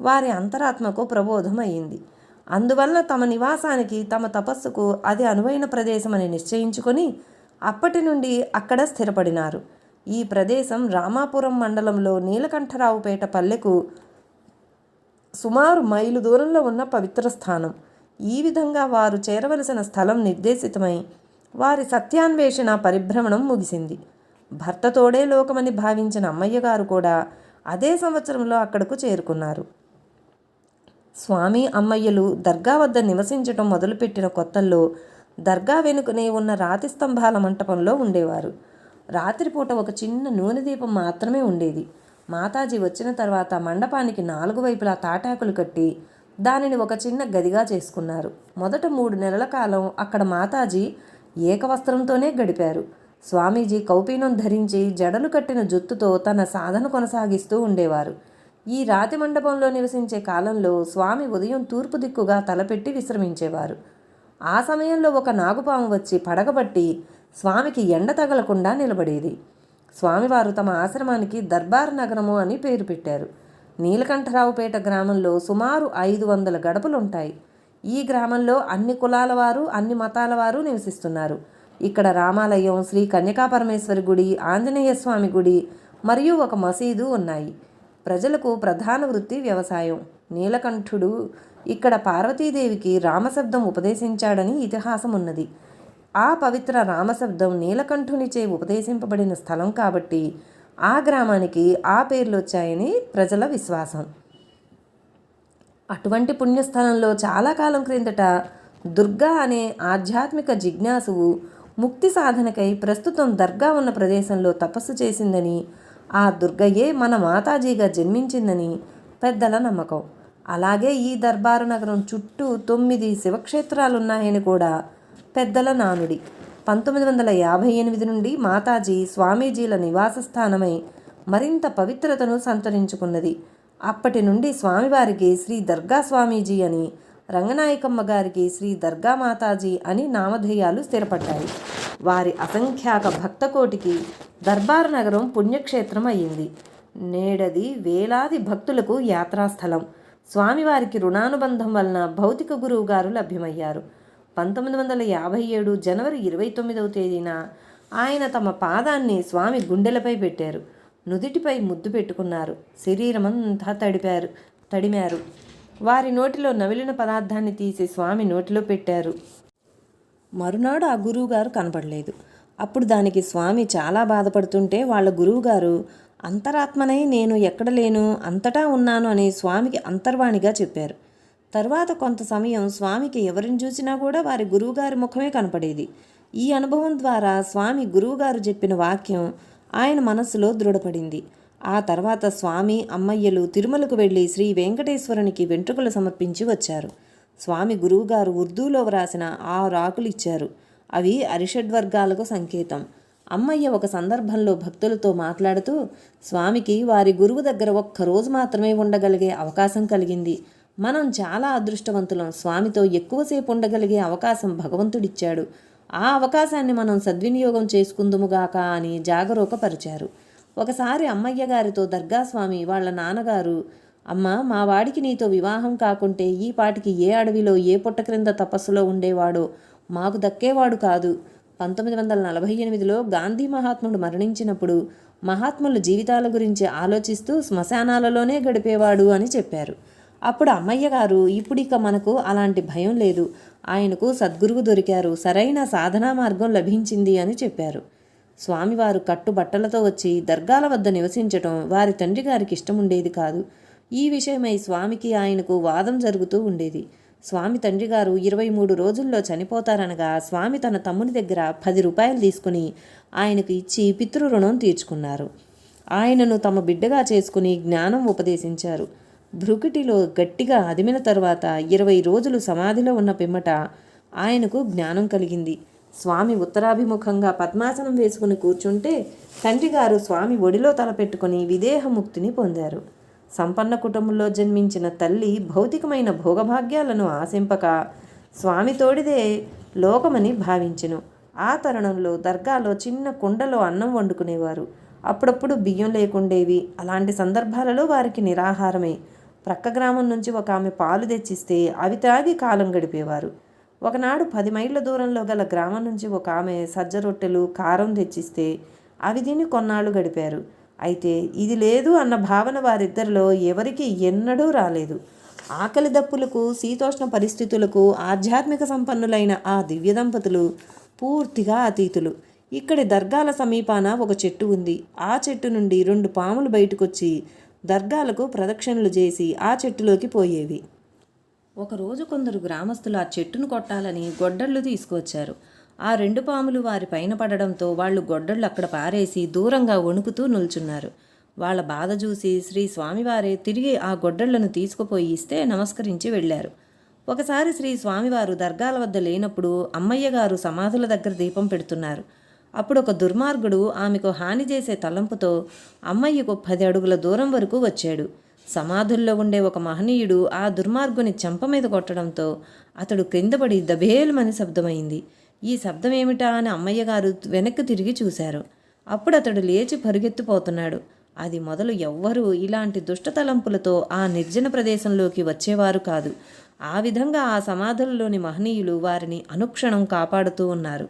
వారి అంతరాత్మకు ప్రబోధం అయింది. అందువలన తమ నివాసానికి, తమ తపస్సుకు అది అనువైన ప్రదేశమని నిశ్చయించుకొని అప్పటి నుండి అక్కడ స్థిరపడినారు. ఈ ప్రదేశం రామాపురం మండలంలో నీలకంఠరావుపేట పల్లెకు సుమారు మైలు దూరంలో ఉన్న పవిత్ర స్థానం. ఈ విధంగా వారు చేరవలసిన స్థలం నిర్దేశితమై వారి సత్యాన్వేషణ పరిభ్రమణం ముగిసింది. భర్తతోడే లోకమని భావించిన అమ్మయ్య గారు కూడా అదే సంవత్సరంలో అక్కడకు చేరుకున్నారు. స్వామి, అమ్మయ్యలు దర్గా వద్ద నివసించటం మొదలుపెట్టిన కొత్తల్లో దర్గా వెనుకనే ఉన్న రాతి స్తంభాల మంటపంలో ఉండేవారు. రాత్రిపూట ఒక చిన్న నూనె దీపం మాత్రమే ఉండేది. మాతాజీ వచ్చిన తర్వాత మండపానికి 4 వైపులా తాటాకులు కట్టి దానిని ఒక చిన్న గదిగా చేసుకున్నారు. మొదట 3 నెలల కాలం అక్కడ మాతాజీ ఏకవస్త్రంతోనే గడిపారు. స్వామీజీ కౌపీనం ధరించి జడలు కట్టిన జుత్తుతో తన సాధన కొనసాగిస్తూ ఉండేవారు. ఈ రాతి మండపంలో నివసించే కాలంలో స్వామి ఉదయం తూర్పు దిక్కుగా తలపెట్టి విశ్రమించేవారు. ఆ సమయంలో ఒక నాగుపాము వచ్చి పడగబట్టి స్వామికి ఎండ తగలకుండా నిలబడేది. స్వామివారు తమ ఆశ్రమానికి దర్బార్ నగరము అని పేరు పెట్టారు. నీలకంఠరావుపేట గ్రామంలో సుమారు 500 గడపలుంటాయి. ఈ గ్రామంలో అన్ని కులాల వారు, అన్ని మతాల వారు నివసిస్తున్నారు. ఇక్కడ రామాలయం, శ్రీ కన్యకాపరమేశ్వరి గుడి, ఆంజనేయ స్వామి గుడి మరియు ఒక మసీదు ఉన్నాయి. ప్రజలకు ప్రధాన వృత్తి వ్యవసాయం. నీలకంఠుడు ఇక్కడ పార్వతీదేవికి రామశబ్దం ఉపదేశించాడని ఇతిహాసం ఉన్నది. ఆ పవిత్ర రామశబ్దం నీలకంఠునిచే ఉపదేశింపబడిన స్థలం కాబట్టి ఆ గ్రామానికి ఆ పేర్లు వచ్చాయని ప్రజల విశ్వాసం. అటువంటి పుణ్యస్థలంలో చాలా కాలం క్రిందట దుర్గా అనే ఆధ్యాత్మిక జిజ్ఞాసువు ముక్తి సాధనకై ప్రస్తుతం దర్గా ఉన్న ప్రదేశంలో తపస్సు చేసిందని, ఆ దుర్గయే మన మాతాజీగా జన్మించిందని పెద్దల నమ్మకం. అలాగే ఈ దర్బారు నగరం చుట్టూ 9 శివక్షేత్రాలున్నాయని కూడా పెద్దల నానుడి. 1958 నుండి మాతాజీ స్వామీజీల నివాస స్థానమై మరింత పవిత్రతను సంతరించుకున్నది. అప్పటి నుండి స్వామివారికి శ్రీ దర్గా స్వామీజీ అని, రంగనాయకమ్మ గారికి శ్రీ దర్గా మాతాజీ అని నామధేయాలు స్థిరపడ్డాయి. వారి అసంఖ్యాక భక్తకోటికి దర్బారు నగరం పుణ్యక్షేత్రం అయ్యింది. నేడది వేలాది భక్తులకు యాత్రాస్థలం. స్వామివారికి రుణానుబంధం వలన భౌతిక గురువు గారు లభ్యమయ్యారు. 1957 జనవరి 29వ తేదీన ఆయన తమ పాదాన్ని స్వామి గుండెలపై పెట్టారు. నుదిటిపై ముద్దు పెట్టుకున్నారు. శరీరమంతా తడిమారు. వారి నోటిలో నమిలిన పదార్థాన్ని తీసి స్వామి నోటిలో పెట్టారు. మరునాడు ఆ గురువుగారు కనపడలేదు. అప్పుడు దానికి స్వామి చాలా బాధపడుతుంటే వాళ్ళ గురువుగారు అంతరాత్మనై నేను ఎక్కడ లేను, అంతటా ఉన్నాను అని స్వామికి అంతర్వాణిగా చెప్పారు. తర్వాత కొంత సమయం స్వామికి ఎవరిని చూసినా కూడా వారి గురువుగారి ముఖమే కనపడేది. ఈ అనుభవం ద్వారా స్వామి గురువుగారు చెప్పిన వాక్యం ఆయన మనస్సులో దృఢపడింది. ఆ తర్వాత స్వామి అమ్మయ్యలు తిరుమలకు వెళ్ళి శ్రీ వెంకటేశ్వరునికి వెంట్రుకలు సమర్పించి వచ్చారు. స్వామి గురువుగారు ఉర్దూలో వ్రాసిన 6 ఆకులు ఇచ్చారు. అవి అరిషడ్వర్గాలకు సంకేతం. అమ్మయ్య ఒక సందర్భంలో భక్తులతో మాట్లాడుతూ, స్వామికి వారి గురువు దగ్గర ఒక్కరోజు మాత్రమే ఉండగలిగే అవకాశం కలిగింది. మనం చాలా అదృష్టవంతులం. స్వామితో ఎక్కువసేపు ఉండగలిగే అవకాశం భగవంతుడిచ్చాడు. ఆ అవకాశాన్ని మనం సద్వినియోగం చేసుకుందుముగాక అని జాగరూకపరిచారు. ఒకసారి అమ్మయ్య గారితో దర్గాస్వామి వాళ్ళ నాన్నగారు, అమ్మ, మా వాడికి నీతో వివాహం కాకుంటే ఈ పాటికి ఏ అడవిలో ఏ పుట్ట క్రింద తపస్సులో ఉండేవాడో, మాకు దక్కేవాడు కాదు. 1948లో గాంధీ మహాత్ముడు మరణించినప్పుడు మహాత్ముల జీవితాల గురించి ఆలోచిస్తూ శ్మశానాలలోనే గడిపేవాడు అని చెప్పారు. అప్పుడు అమ్మయ్య గారు, ఇప్పుడిక మనకు అలాంటి భయం లేదు, ఆయనకు సద్గురువు దొరికారు, సరైన సాధనా మార్గం లభించింది అని చెప్పారు. స్వామివారు కట్టుబట్టలతో వచ్చి దర్గాల వద్ద నివసించటం వారి తండ్రి గారికి ఇష్టం ఉండేది కాదు. ఈ విషయమై స్వామికి ఆయనకు వాదం జరుగుతూ ఉండేది. స్వామి తండ్రి గారు 23 రోజుల్లో చనిపోతారనగా స్వామి తన తమ్ముని దగ్గర 10 రూపాయలు తీసుకుని ఆయనకు ఇచ్చి పితృరుణం తీర్చుకున్నారు. ఆయనను తమ బిడ్డగా చేసుకుని జ్ఞానం ఉపదేశించారు. భృకుటిలో గట్టిగా అదిమిన తరువాత 20 రోజులు సమాధిలో ఉన్న పిమ్మట ఆయనకు జ్ఞానం కలిగింది. స్వామి ఉత్తరాభిముఖంగా పద్మాసనం వేసుకుని కూర్చుంటే తండ్రి గారు స్వామి ఒడిలో తలపెట్టుకుని విదేహముక్తిని పొందారు. సంపన్న కుటుంబంలో జన్మించిన తల్లి భౌతికమైన భోగభాగ్యాలను ఆశింపక స్వామి తోడిదే లోకమని భావించెను. ఆ తరుణంలో దర్గాలో చిన్న కుండలో అన్నం వండుకునేవారు. అప్పుడప్పుడు బియ్యం లేకుండేవి. అలాంటి సందర్భాలలో వారికి నిరాహారమే. ప్రక్క గ్రామం నుంచి ఒక ఆమె పాలు తెచ్చిస్తే అవి తాగి కాలం గడిపేవారు. ఒకనాడు 10 మైళ్ళ దూరంలో గల గ్రామం నుంచి ఒక ఆమె సజ్జ రొట్టెలు, కారం తెచ్చిస్తే అవి తిని కొన్నాళ్ళు గడిపారు. అయితే ఇది లేదు అన్న భావన వారిద్దరిలో ఎవరికి ఎన్నడూ రాలేదు. ఆకలి దప్పులకు, శీతోష్ణ పరిస్థితులకు ఆధ్యాత్మిక సంపన్నులైన ఆ దివ్య దంపతులు పూర్తిగా అతీతులు. ఇక్కడి దర్గాల సమీపాన ఒక చెట్టు ఉంది. ఆ చెట్టు నుండి 2 పాములు బయటకొచ్చి దర్గాలకు ప్రదక్షిణలు చేసి ఆ చెట్టులోకి పోయేవి. ఒకరోజు కొందరు గ్రామస్తులు ఆ చెట్టును కొట్టాలని గొడ్డళ్ళు తీసుకువచ్చారు. ఆ 2 పాములు వారి పైన పడడంతో వాళ్ళు గొడ్డళ్ళు అక్కడ పారేసి దూరంగా వణుకుతూ నిల్చున్నారు. వాళ్ళ బాధ చూసి శ్రీ స్వామివారే తిరిగి ఆ గొడ్డళ్లను తీసుకుపోయి ఇస్తే నమస్కరించి వెళ్ళారు. ఒకసారి శ్రీ స్వామివారు దర్గాల వద్ద లేనప్పుడు అమ్మయ్య గారు సమాధుల దగ్గర దీపం పెడుతున్నారు. అప్పుడు ఒక దుర్మార్గుడు ఆమెకు హాని చేసే తలంపుతో అమ్మయ్యకు 10 అడుగుల దూరం వరకు వచ్చాడు. సమాధుల్లో ఉండే ఒక మహనీయుడు ఆ దుర్మార్గుని చెంప మీద కొట్టడంతో అతడు క్రిందపడి దబేలుమని శబ్దమైంది. ఈ శబ్దం ఏమిటా అని అమ్మయ్య గారు వెనక్కి తిరిగి చూశారు. అప్పుడు అతడు లేచి పరుగెత్తిపోతున్నాడు. అది మొదలు ఎవ్వరూ ఇలాంటి దుష్టతలంపులతో ఆ నిర్జన ప్రదేశంలోకి వచ్చేవారు కాదు. ఆ విధంగా ఆ సమాధులలోని మహనీయులు వారిని అనుక్షణం కాపాడుతూ ఉన్నారు.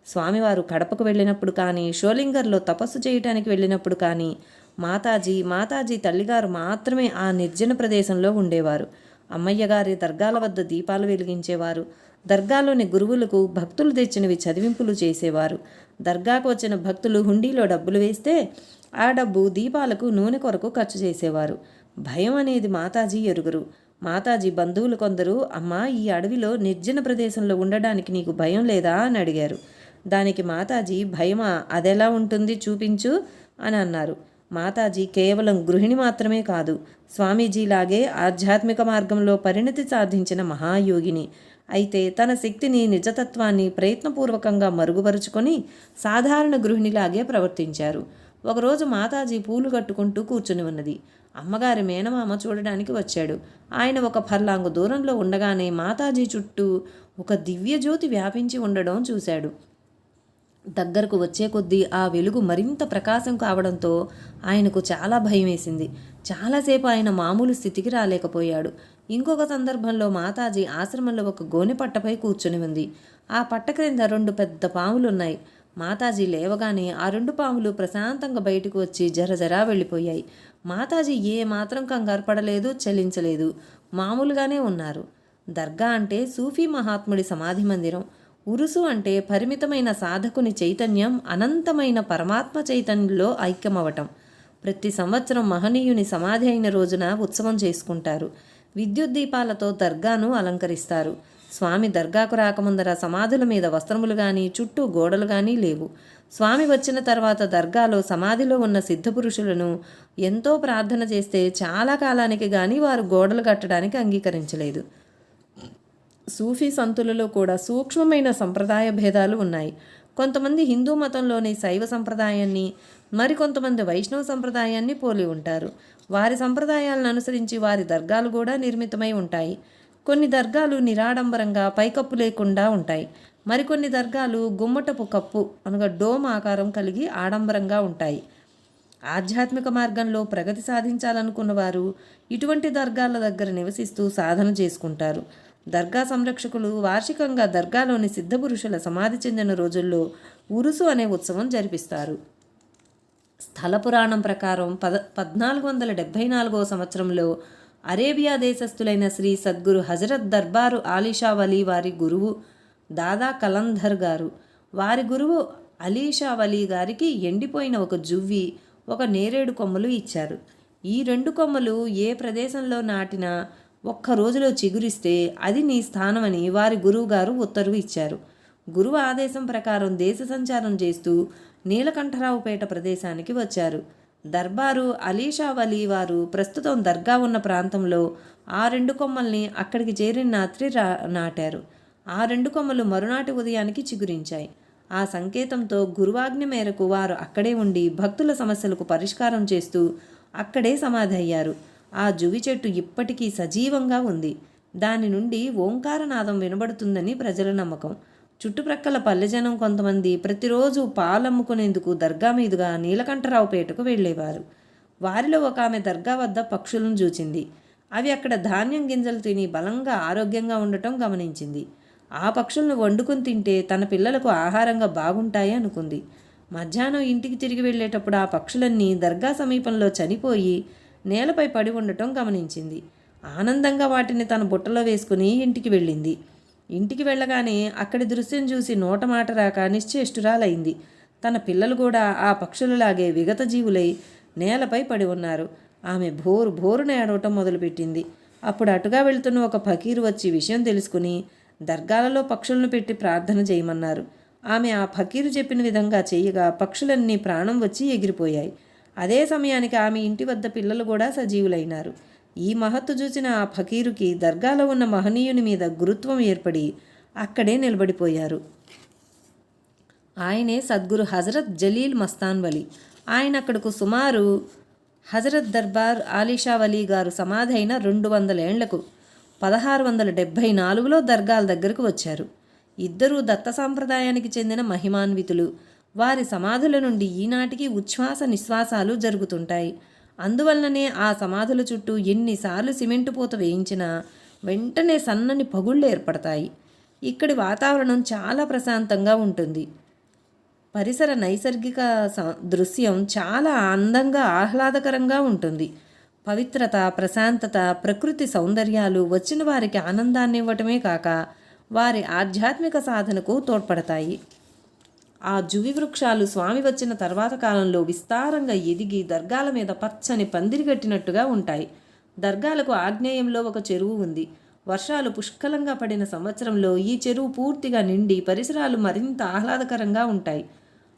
స్వామివారు కడపకు వెళ్ళినప్పుడు కానీ, షోలింగర్లో తపస్సు చేయటానికి వెళ్ళినప్పుడు కానీ మాతాజీ తల్లిగారు మాత్రమే ఆ నిర్జన ప్రదేశంలో ఉండేవారు. అమ్మయ్య గారి దర్గాల వద్ద దీపాలు వెలిగించేవారు. దర్గాలోని గురువులకు భక్తులు తెచ్చినవి చదివింపులు చేసేవారు. దర్గాకు వచ్చిన భక్తులు హుండీలో డబ్బులు వేస్తే ఆ డబ్బు దీపాలకు, నూనె కొరకు ఖర్చు చేసేవారు. భయం అనేది మాతాజీ ఎరుగరు. మాతాజీ బంధువులు కొందరు, అమ్మా, ఈ అడవిలో నిర్జన ప్రదేశంలో ఉండడానికి నీకు భయం లేదా అని అడిగారు. దానికి మాతాజీ, భయమా? అదెలా ఉంటుంది, చూపించు అని అన్నారు. మాతాజీ కేవలం గృహిణి మాత్రమే కాదు, స్వామీజీలాగే ఆధ్యాత్మిక మార్గంలో పరిణతి సాధించిన మహాయోగిని. అయితే తన శక్తిని, నిజతత్వాన్ని ప్రయత్నపూర్వకంగా మరుగుపరుచుకొని సాధారణ గృహిణిలాగే ప్రవర్తించారు. ఒకరోజు మాతాజీ పూలు కట్టుకుంటూ కూర్చుని ఉన్నది. అమ్మగారి మేనమామ చూడడానికి వచ్చాడు. ఆయన ఒక ఫర్లాంగు దూరంలో ఉండగానే మాతాజీ చుట్టూ ఒక దివ్యజ్యోతి వ్యాపించి ఉండడం చూశాడు. దగ్గరకు వచ్చే కొద్దీ ఆ వెలుగు మరింత ప్రకాశం కావడంతో ఆయనకు చాలా భయం వేసింది. చాలాసేపు ఆయన మామూలు స్థితికి రాలేకపోయాడు. ఇంకొక సందర్భంలో మాతాజీ ఆశ్రమంలో ఒక గోనె పట్టపై కూర్చుని ఉంది. ఆ పట్ట క్రింద 2 పెద్ద పాములున్నాయి. మాతాజీ లేవగానే ఆ 2 పాములు ప్రశాంతంగా బయటకు వచ్చి జరజరా వెళ్ళిపోయాయి. మాతాజీ ఏ మాత్రం కంగారు పడలేదు, చలించలేదు, మామూలుగానే ఉన్నారు. దర్గా అంటే సూఫీ మహాత్ముడి సమాధి మందిరం. ఉరుసు అంటే పరిమితమైన సాధకుని చైతన్యం అనంతమైన పరమాత్మ చైతన్యంలో ఐక్యమవటం. ప్రతి సంవత్సరం మహనీయుని సమాధి అయిన రోజున ఉత్సవం చేసుకుంటారు. విద్యుత్ దీపాలతో దర్గాను అలంకరిస్తారు. స్వామి దర్గాకు రాకముందర సమాధుల మీద వస్త్రములు కానీ, చుట్టూ గోడలు కానీ లేవు. స్వామి వచ్చిన తర్వాత దర్గాలో సమాధిలో ఉన్న సిద్ధపురుషులను ఎంతో ప్రార్థన చేస్తే చాలా కాలానికి కానీ వారు గోడలు కట్టడానికి అంగీకరించలేదు. సూఫీ సంతులలో కూడా సూక్ష్మమైన సంప్రదాయ భేదాలు ఉన్నాయి. కొంతమంది హిందూ మతంలోని శైవ సంప్రదాయాన్ని, మరికొంతమంది వైష్ణవ సంప్రదాయాన్ని పోలి ఉంటారు. వారి సంప్రదాయాలను అనుసరించి వారి దర్గాలు కూడా నిర్మితమై ఉంటాయి. కొన్ని దర్గాలు నిరాడంబరంగా పైకప్పు లేకుండా ఉంటాయి. మరికొన్ని దర్గాలు గుమ్మటపు కప్పు అనగా డోమ్ ఆకారం కలిగి ఆడంబరంగా ఉంటాయి. ఆధ్యాత్మిక మార్గంలో ప్రగతి సాధించాలనుకున్న వారు ఇటువంటి దర్గాల దగ్గర నివసిస్తూ సాధన చేసుకుంటారు. దర్గా సంరక్షకులు వార్షికంగా దర్గాలోని సిద్ధపురుషుల సమాధి చెందిన రోజుల్లో ఉరుసు అనే ఉత్సవం జరిపిస్తారు. స్థల పురాణం ప్రకారం 1474 సంవత్సరంలో అరేబియా దేశస్థులైన శ్రీ సద్గురు హజరత్ దర్బారు ఆలీషా వలీ వారి గురువు దాదా కలంధర్ గారు, వారి గురువు అలీషా వలీ గారికి ఎండిపోయిన ఒక జువ్వి, ఒక నేరేడు కొమ్మలు ఇచ్చారు. ఈ 2 కొమ్మలు ఏ ప్రదేశంలో నాటినా ఒక్క రోజులో చిగురిస్తే అది నీ స్థానమని వారి గురువుగారు ఉత్తర్వు ఇచ్చారు. గురువు ఆదేశం ప్రకారం దేశ సంచారం చేస్తూ నీలకంఠరావుపేట ప్రదేశానికి వచ్చారు. దర్బారు అలీషా వలీ వారు ప్రస్తుతం దర్గా ఉన్న ప్రాంతంలో ఆ 2 కొమ్మల్ని అక్కడికి చేరిన రాత్రి నాటారు. ఆ 2 కొమ్మలు మరునాటి ఉదయానికి చిగురించాయి. ఆ సంకేతంతో గురువాజ్ఞ మేరకు వారు అక్కడే ఉండి భక్తుల సమస్యలకు పరిష్కారం చేస్తూ అక్కడే సమాధి అయ్యారు. ఆ జువి చెట్టు ఇప్పటికీ సజీవంగా ఉంది. దాని నుండి ఓంకారనాదం వినబడుతుందని ప్రజల నమ్మకం. చుట్టుప్రక్కల పల్లెజనం కొంతమంది ప్రతిరోజు పాలమ్ముకునేందుకు దర్గా మీదుగా నీలకంఠరావుపేటకు వెళ్ళేవారు. వారిలో ఒక ఆమె దర్గా వద్ద పక్షులను చూచింది. అవి అక్కడ ధాన్యం గింజలు తిని బలంగా ఆరోగ్యంగా ఉండటం గమనించింది. ఆ పక్షులను వండుకొని తింటే తన పిల్లలకు ఆహారంగా బాగుంటాయి అనుకుంది. మధ్యాహ్నం ఇంటికి తిరిగి వెళ్ళేటప్పుడు ఆ పక్షులన్నీ దర్గా సమీపంలో చనిపోయి నేలపై పడి ఉండటం గమనించింది. ఆనందంగా వాటిని తన బుట్టలో వేసుకుని ఇంటికి వెళ్ళింది. ఇంటికి వెళ్ళగానే అక్కడి దృశ్యం చూసి నోట మాట రాక నిశ్చేష్టురాలైంది. తన పిల్లలు కూడా ఆ పక్షులలాగే విగత జీవులై నేలపై పడి ఉన్నారు. ఆమె భోరున ఏడవటం మొదలుపెట్టింది. అప్పుడు అటుగా వెళ్తున్న ఒక ఫకీరు వచ్చి విషయం తెలుసుకుని దర్గాలలో పక్షులను పెట్టి ప్రార్థన చేయమన్నారు. ఆమె ఆ ఫకీరు చెప్పిన విధంగా చేయగా పక్షులన్నీ ప్రాణం వచ్చి ఎగిరిపోయాయి. అదే సమయానికి ఆమె ఇంటి వద్ద పిల్లలు కూడా సజీవులైనారు. ఈ మహత్తు చూసిన ఆ ఫకీరుకి దర్గాలో ఉన్న మహనీయుని మీద గురుత్వం ఏర్పడి అక్కడే నిలబడిపోయారు. ఆయనే సద్గురు హజరత్ జలీల్ మస్తాన్ వలీ. ఆయన అక్కడకు సుమారు హజరత్ దర్బార్ ఆలీషా వలీ గారు సమాధి అయిన 200 ఏళ్లకు 1674లో దర్గాల దగ్గరకు వచ్చారు. ఇద్దరూ దత్త సాంప్రదాయానికి చెందిన మహిమాన్వితులు. వారి సమాధుల నుండి ఈనాటికి ఉచ్ఛ్వాస నిశ్వాసాలు జరుగుతుంటాయి. అందువలననే ఆ సమాధుల చుట్టూ ఎన్నిసార్లు సిమెంటు పూత వేయించినా వెంటనే సన్నని పగుళ్ళు ఏర్పడతాయి. ఇక్కడి వాతావరణం చాలా ప్రశాంతంగా ఉంటుంది. పరిసర నైసర్గిక దృశ్యం చాలా అందంగా ఆహ్లాదకరంగా ఉంటుంది. పవిత్రత, ప్రశాంతత, ప్రకృతి సౌందర్యాలు వచ్చిన వారికి ఆనందాన్ని ఇవ్వటమే కాక వారి ఆధ్యాత్మిక సాధనకు తోడ్పడతాయి. ఆ జువి వృక్షాలు స్వామి వచ్చిన తర్వాత కాలంలో విస్తారంగా ఎదిగి దర్గాల మీద పచ్చని పందిరి కట్టినట్టుగా ఉంటాయి. దర్గాలకు ఆగ్నేయంలో ఒక చెరువు ఉంది. వర్షాలు పుష్కలంగా పడిన సంవత్సరంలో ఈ చెరువు పూర్తిగా నిండి పరిసరాలు మరింత ఆహ్లాదకరంగా ఉంటాయి.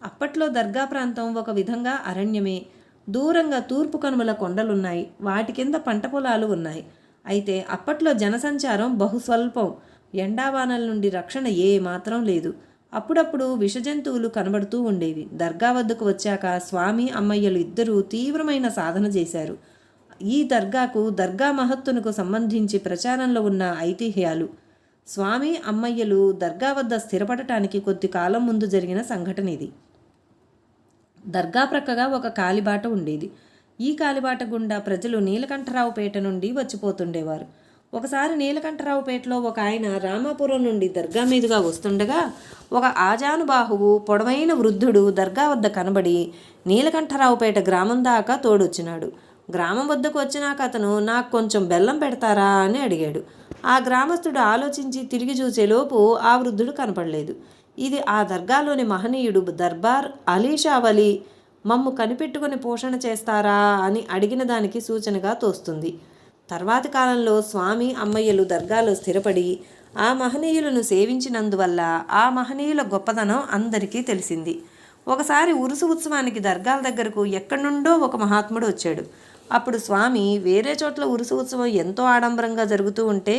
అప్పట్లో దర్గా ప్రాంతం ఒక విధంగా అరణ్యమే. దూరంగా తూర్పు కనుమల కొండలున్నాయి. వాటి కింద పంట పొలాలు ఉన్నాయి. అయితే అప్పట్లో జనసంచారం బహుస్వల్పం. ఎండావానల నుండి రక్షణ ఏ మాత్రం లేదు. అప్పుడప్పుడు విషజంతువులు కనబడుతూ ఉండేవి. దర్గా వద్దకు వచ్చాక స్వామి అమ్మయ్యలు ఇద్దరూ తీవ్రమైన సాధన చేశారు. ఈ దర్గాకు, దర్గా మహత్తునకు సంబంధించి ప్రచారంలో ఉన్న ఐతిహ్యాలు. స్వామి అమ్మయ్యలు దర్గా వద్ద స్థిరపడటానికి కొద్ది కాలం ముందు జరిగిన సంఘటన ఇది. దర్గా ప్రక్కగా ఒక కాలిబాట ఉండేది. ఈ కాలిబాట గుండా ప్రజలు నీలకంఠరావుపేట నుండి వచ్చిపోతుండేవారు. ఒకసారి నీలకంఠరావుపేటలో ఒక ఆయన రామాపురం నుండి దర్గా మీదుగా వస్తుండగా ఒక ఆజానుబాహువు పొడవైన వృద్ధుడు దర్గా వద్ద కనబడి నీలకంఠరావుపేట గ్రామం దాకా తోడొచ్చినాడు. గ్రామం వద్దకు వచ్చినాక అతను, నాకు కొంచెం బెల్లం పెడతారా అని అడిగాడు. ఆ గ్రామస్తుడు ఆలోచించి తిరిగి చూసేలోపు ఆ వృద్ధుడు కనపడలేదు. ఇది ఆ దర్గాలోని మహనీయుడు దర్బార్ అలీషావలి మమ్ము కనిపెట్టుకుని పోషణ చేస్తారా అని అడిగిన దానికి సూచనగా తోస్తుంది. తర్వాతి కాలంలో స్వామి అమ్మయ్యలు దర్గాలో స్థిరపడి ఆ మహనీయులను సేవించినందువల్ల ఆ మహనీయుల గొప్పదనం అందరికీ తెలిసింది. ఒకసారి ఉరుసు ఉత్సవానికి దర్గాల దగ్గరకు ఎక్కడి నుండో ఒక మహాత్ముడు వచ్చాడు. అప్పుడు స్వామి, వేరే చోట్ల ఉరుసు ఉత్సవం ఎంతో ఆడంబరంగా జరుగుతూ ఉంటే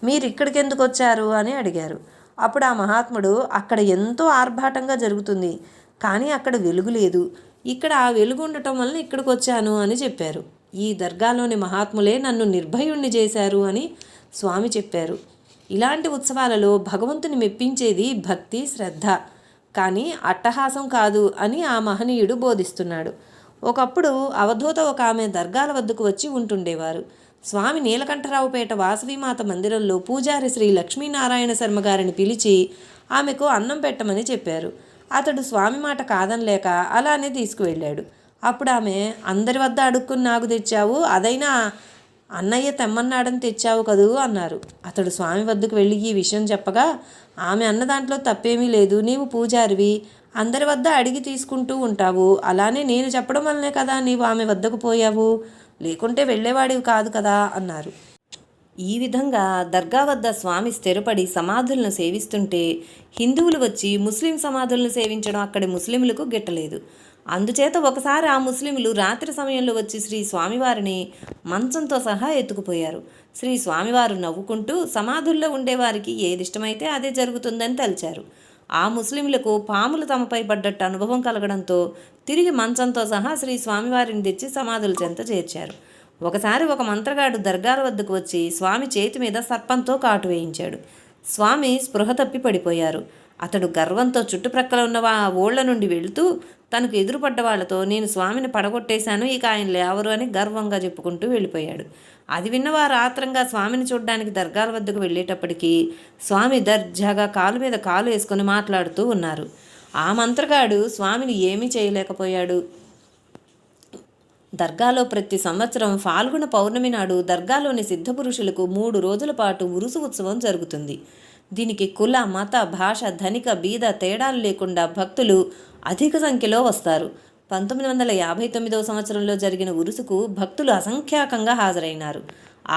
మీరు ఇక్కడికి ఎందుకు వచ్చారు అని అడిగారు. అప్పుడు ఆ మహాత్ముడు, అక్కడ ఎంతో ఆర్భాటంగా జరుగుతుంది, కానీ అక్కడ వెలుగు లేదు. ఇక్కడ ఆ వెలుగు ఉండటం వలన ఇక్కడికి వచ్చాను అని చెప్పారు. ఈ దర్గాలోని మహాత్ములే నన్ను నిర్భయుణ్ణి చేశారు అని స్వామి చెప్పారు. ఇలాంటి ఉత్సవాలలో భగవంతుని మెప్పించేది భక్తి, శ్రద్ధ, కానీ అట్టహాసం కాదు అని ఆ మహనీయుడు బోధిస్తున్నాడు. ఒకప్పుడు అవధూత ఒక ఆమె దర్గాల వద్దకు వచ్చి ఉంటుండేవారు. స్వామి నీలకంఠరావుపేట వాసవిమాత మందిరంలో పూజారి శ్రీ లక్ష్మీనారాయణ శర్మ గారిని పిలిచి ఆమెకు అన్నం పెట్టమని చెప్పారు. అతడు స్వామి మాట కాదనలేక అలానే తీసుకువెళ్ళాడు. అప్పుడు ఆమె, అందరి వద్ద అడుక్కుని నాకు తెచ్చావు, అదైనా అన్నయ్య తెమ్మన్నాడని తెచ్చావు కదూ అన్నారు. అతడు స్వామి వద్దకు వెళ్ళి ఈ విషయం చెప్పగా, ఆమె అన్న దాంట్లో తప్పేమీ లేదు, నీవు పూజారివి, అందరి వద్ద అడిగి తీసుకుంటూ ఉంటావు, అలానే నేను చెప్పడం వల్లనే కదా నీవు ఆమె వద్దకు పోయావు, లేకుంటే వెళ్ళేవాడివి కాదు కదా అన్నారు. ఈ విధంగా దర్గా వద్ద స్వామి స్థిరపడి సమాధులను సేవిస్తుంటే హిందువులు వచ్చి ముస్లిం సమాధులను సేవించడం అక్కడి ముస్లింలకు గిట్టలేదు. అందుచేత ఒకసారి ఆ ముస్లింలు రాత్రి సమయంలో వచ్చి శ్రీ స్వామివారిని మంచంతో సహా ఎత్తుకుపోయారు. శ్రీ స్వామివారు నవ్వుకుంటూ సమాధుల్లో ఉండేవారికి ఏది ఇష్టమైతే అదే జరుగుతుందని తలిచారు. ఆ ముస్లింలకు పాములు తమపై పడ్డట్టు అనుభవం కలగడంతో తిరిగి మంచంతో సహా శ్రీ స్వామివారిని తెచ్చి సమాధుల చెంత చేర్చారు. ఒకసారి ఒక మంత్రగాడు దర్గాల వద్దకు వచ్చి స్వామి చేతి మీద సర్పంతో కాటు వేయించాడు. స్వామి స్పృహ తప్పి పడిపోయారు. అతడు గర్వంతో చుట్టుప్రక్కల ఉన్న ఓళ్ల నుండి వెళుతూ తనకు ఎదురుపడ్డ వాళ్లతో, నేను స్వామిని పడగొట్టేశాను, ఇక ఆయన లేవరు అని గర్వంగా చెప్పుకుంటూ వెళ్ళిపోయాడు. అది విన్నవారు ఆత్రంగా స్వామిని చూడ్డానికి దర్గాల వద్దకు వెళ్ళేటప్పటికీ స్వామి దర్జాగా కాలు మీద కాలు వేసుకొని మాట్లాడుతూ ఉన్నారు. ఆ మంత్రగాడు స్వామిని ఏమీ చేయలేకపోయాడు. దర్గాలో ప్రతి సంవత్సరం ఫాల్గుణ పౌర్ణమి నాడు దర్గాలోని సిద్ధపురుషులకు 3 రోజుల పాటు ఉరుసు ఉత్సవం జరుగుతుంది. దీనికి కుల, మత, భాష, ధనిక, బీద తేడాలు లేకుండా భక్తులు అధిక సంఖ్యలో వస్తారు. 1959వ సంవత్సరంలో జరిగిన ఉరుసుకు భక్తులు అసంఖ్యాకంగా హాజరైనారు.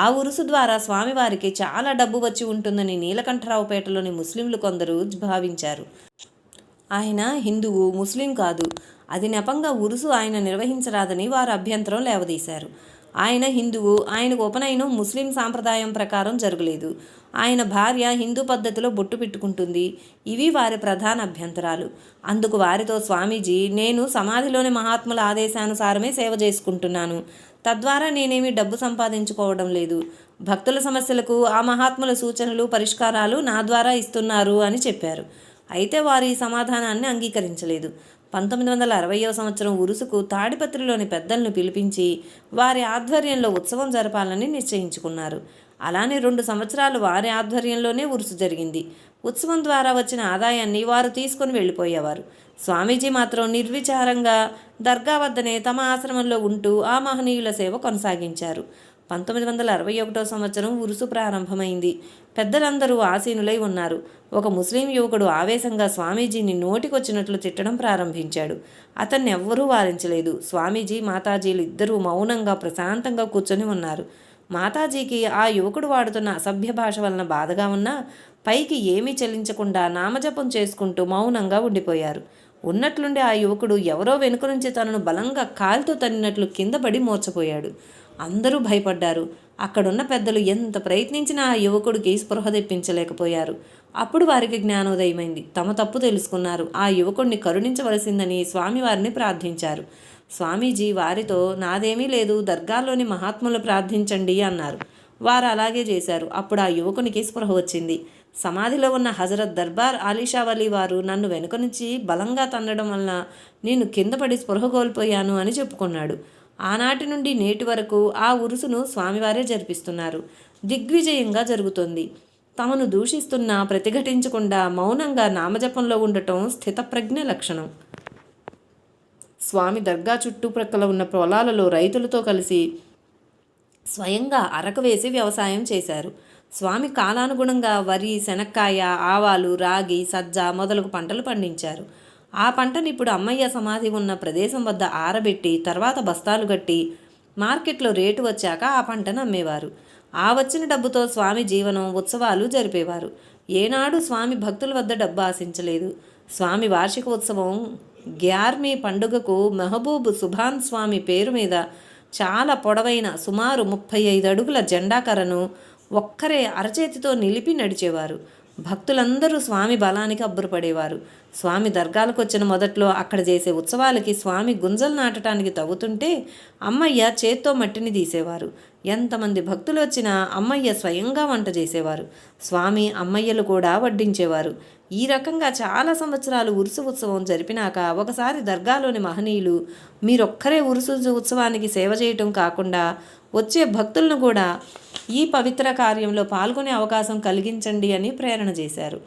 ఆ ఉరుసు ద్వారా స్వామివారికి చాలా డబ్బు వచ్చి ఉంటుందని నీలకంఠరావుపేటలోని ముస్లింలు కొందరు భావించారు. ఆయన హిందువు, ముస్లిం కాదు. అది నెపంగా ఉరుసు ఆయన నిర్వహించరాదని వారు అభ్యంతరం లేవదీశారు. ఆయన హిందువు, ఆయనకు ఉపనయనం ముస్లిం సాంప్రదాయం ప్రకారం జరగలేదు. ఆయన భార్య హిందూ పద్ధతిలో బొట్టు పెట్టుకుంటుంది. ఇవి వారి ప్రధాన అభ్యంతరాలు. అందుకు వారితో స్వామీజీ, నేను సమాధిలోని మహాత్ముల ఆదేశానుసారమే సేవ చేసుకుంటున్నాను, తద్వారా నేనేమీ డబ్బు సంపాదించుకోవడం లేదు. భక్తుల సమస్యలకు ఆ మహాత్ముల సూచనలు, పరిష్కారాలు నా ద్వారా ఇస్తున్నారు అని చెప్పారు. అయితే వారు ఈ సమాధానాన్ని అంగీకరించలేదు. 1960వ సంవత్సరం ఉరుసుకు తాడిపత్రిలోని పెద్దలను పిలిపించి వారి ఆధ్వర్యంలో ఉత్సవం జరపాలని నిశ్చయించుకున్నారు. అలానే 2 సంవత్సరాలు వారి ఆధ్వర్యంలోనే ఉరుసు జరిగింది. ఉత్సవం ద్వారా వచ్చిన ఆదాయాన్ని వారు తీసుకొని వెళ్ళిపోయేవారు. స్వామీజీ మాత్రం నిర్విచారంగా దర్గా వద్దనే తమ ఆశ్రమంలో ఉంటూ ఆ మహనీయుల సేవ కొనసాగించారు. 1961వ సంవత్సరం ఉరుసు ప్రారంభమైంది. పెద్దలందరూ ఆసీనులై ఉన్నారు. ఒక ముస్లిం యువకుడు ఆవేశంగా స్వామీజీని నోటికొచ్చినట్లు తిట్టడం ప్రారంభించాడు. అతన్ని ఎవ్వరూ వారించలేదు. స్వామీజీ, మాతాజీలు ఇద్దరూ మౌనంగా ప్రశాంతంగా కూర్చొని ఉన్నారు. మాతాజీకి ఆ యువకుడు వాడుతున్న అసభ్య భాష వలన బాధగా ఉన్నా పైకి ఏమీ చెల్లించకుండా నామజపం చేసుకుంటూ మౌనంగా ఉండిపోయారు. ఉన్నట్లుండి ఆ యువకుడు ఎవరో వెనుక నుంచి తనను బలంగా కాలుతో తన్నినట్లు కింద పడి మూర్చపోయాడు. అందరూ భయపడ్డారు. అక్కడున్న పెద్దలు ఎంత ప్రయత్నించినా ఆ యువకుడికి స్పృహ తెప్పించలేకపోయారు. అప్పుడు వారికి జ్ఞానోదయమైంది. తమ తప్పు తెలుసుకున్నారు. ఆ యువకుడిని కరుణించవలసిందని స్వామివారిని ప్రార్థించారు. స్వామీజీ వారితో, నాదేమీ లేదు, దర్గాలోని మహాత్ములు ప్రార్థించండి అన్నారు. వారు అలాగే చేశారు. అప్పుడు ఆ యువకునికి స్పృహ వచ్చింది. సమాధిలో ఉన్న హజరత్ దర్బార్ ఆలీషావలి వారు నన్ను వెనుక నుంచి బలంగా తన్నడం వలన నేను కింద పడి స్పృహ కోల్పోయాను అని చెప్పుకున్నాడు. ఆనాటి నుండి నేటి వరకు ఆ ఉరుసును స్వామివారే జరిపిస్తున్నారు. దిగ్విజయంగా జరుగుతోంది. తమను దూషిస్తున్నా ప్రతిఘటించకుండా మౌనంగా నామజపంలో ఉండటం స్థితప్రజ్ఞ లక్షణం. స్వామి దర్గా చుట్టుప్రక్కల ఉన్న పొలాలలో రైతులతో కలిసి స్వయంగా అరక వేసి వ్యవసాయం చేశారు. స్వామి కాలానుగుణంగా వరి, శనక్కాయ, ఆవాలు, రాగి, సజ్జ మొదలగు పంటలు పండించారు. ఆ పంటను ఇప్పుడు అమ్మయ్య సమాధి ఉన్న ప్రదేశం వద్ద ఆరబెట్టి తర్వాత బస్తాలు కట్టి మార్కెట్లో రేటు వచ్చాక ఆ పంటను అమ్మేవారు. ఆ వచ్చిన డబ్బుతో స్వామి జీవనం, ఉత్సవాలు జరిపేవారు. ఏనాడు స్వామి భక్తుల వద్ద డబ్బు ఆశించలేదు. స్వామి వార్షిక ఉత్సవం గ్యార్మీ పండుగకు మెహబూబ్ సుభాన్ స్వామి పేరు మీద చాలా పొడవైన సుమారు 35 అడుగుల జెండాకర్రను ఒక్కరే అరచేతితో నిలిపి నడిచేవారు. భక్తులందరూ స్వామి బలానికి అబ్బురపడేవారు. స్వామి దర్గాలకు వచ్చిన మొదట్లో అక్కడ చేసే ఉత్సవాలకి స్వామి గుంజలు నాటడానికి తవ్వుతుంటే అమ్మయ్య చేత్తో మట్టిని తీసేవారు. ఎంతమంది భక్తులు వచ్చినా అమ్మయ్య స్వయంగా వంట చేసేవారు. స్వామి అమ్మయ్యలు కూడా వడ్డించేవారు. ఈ రకంగా చాలా సంవత్సరాలు ఉరుసు ఉత్సవం జరిపినాక ఒకసారి దర్గాలోని మహనీయులు, మీరొక్కరే ఉరుసు ఉత్సవానికి సేవ చేయటం కాకుండా వచ్చే భక్తులను కూడా ఈ పవిత్ర కార్యంలో పాల్గొనే అవకాశం కలిగించండి అని ప్రేరణ చేశారు.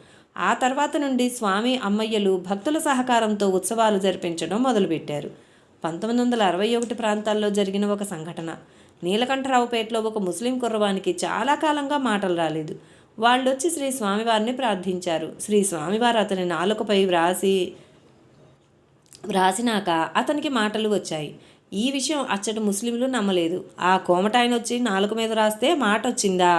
ఆ తర్వాత నుండి స్వామి అమ్మయ్యలు భక్తుల సహకారంతో ఉత్సవాలు జరిపించడం మొదలుపెట్టారు. 1961 ప్రాంతాల్లో జరిగిన ఒక సంఘటన. నీలకంఠరావుపేటలో ఒక ముస్లిం కుర్రవానికి చాలా కాలంగా మాటలు రాలేదు. వాళ్ళొచ్చి శ్రీ స్వామివారిని ప్రార్థించారు. శ్రీ స్వామివారు అతని నాలుకపై వ్రాసినాక అతనికి మాటలు వచ్చాయి. ఈ విషయం అచ్చటి ముస్లింలు నమ్మలేదు. ఆ కోమటాయన వచ్చి నాలుక మీద రాస్తే మాట వచ్చిందా,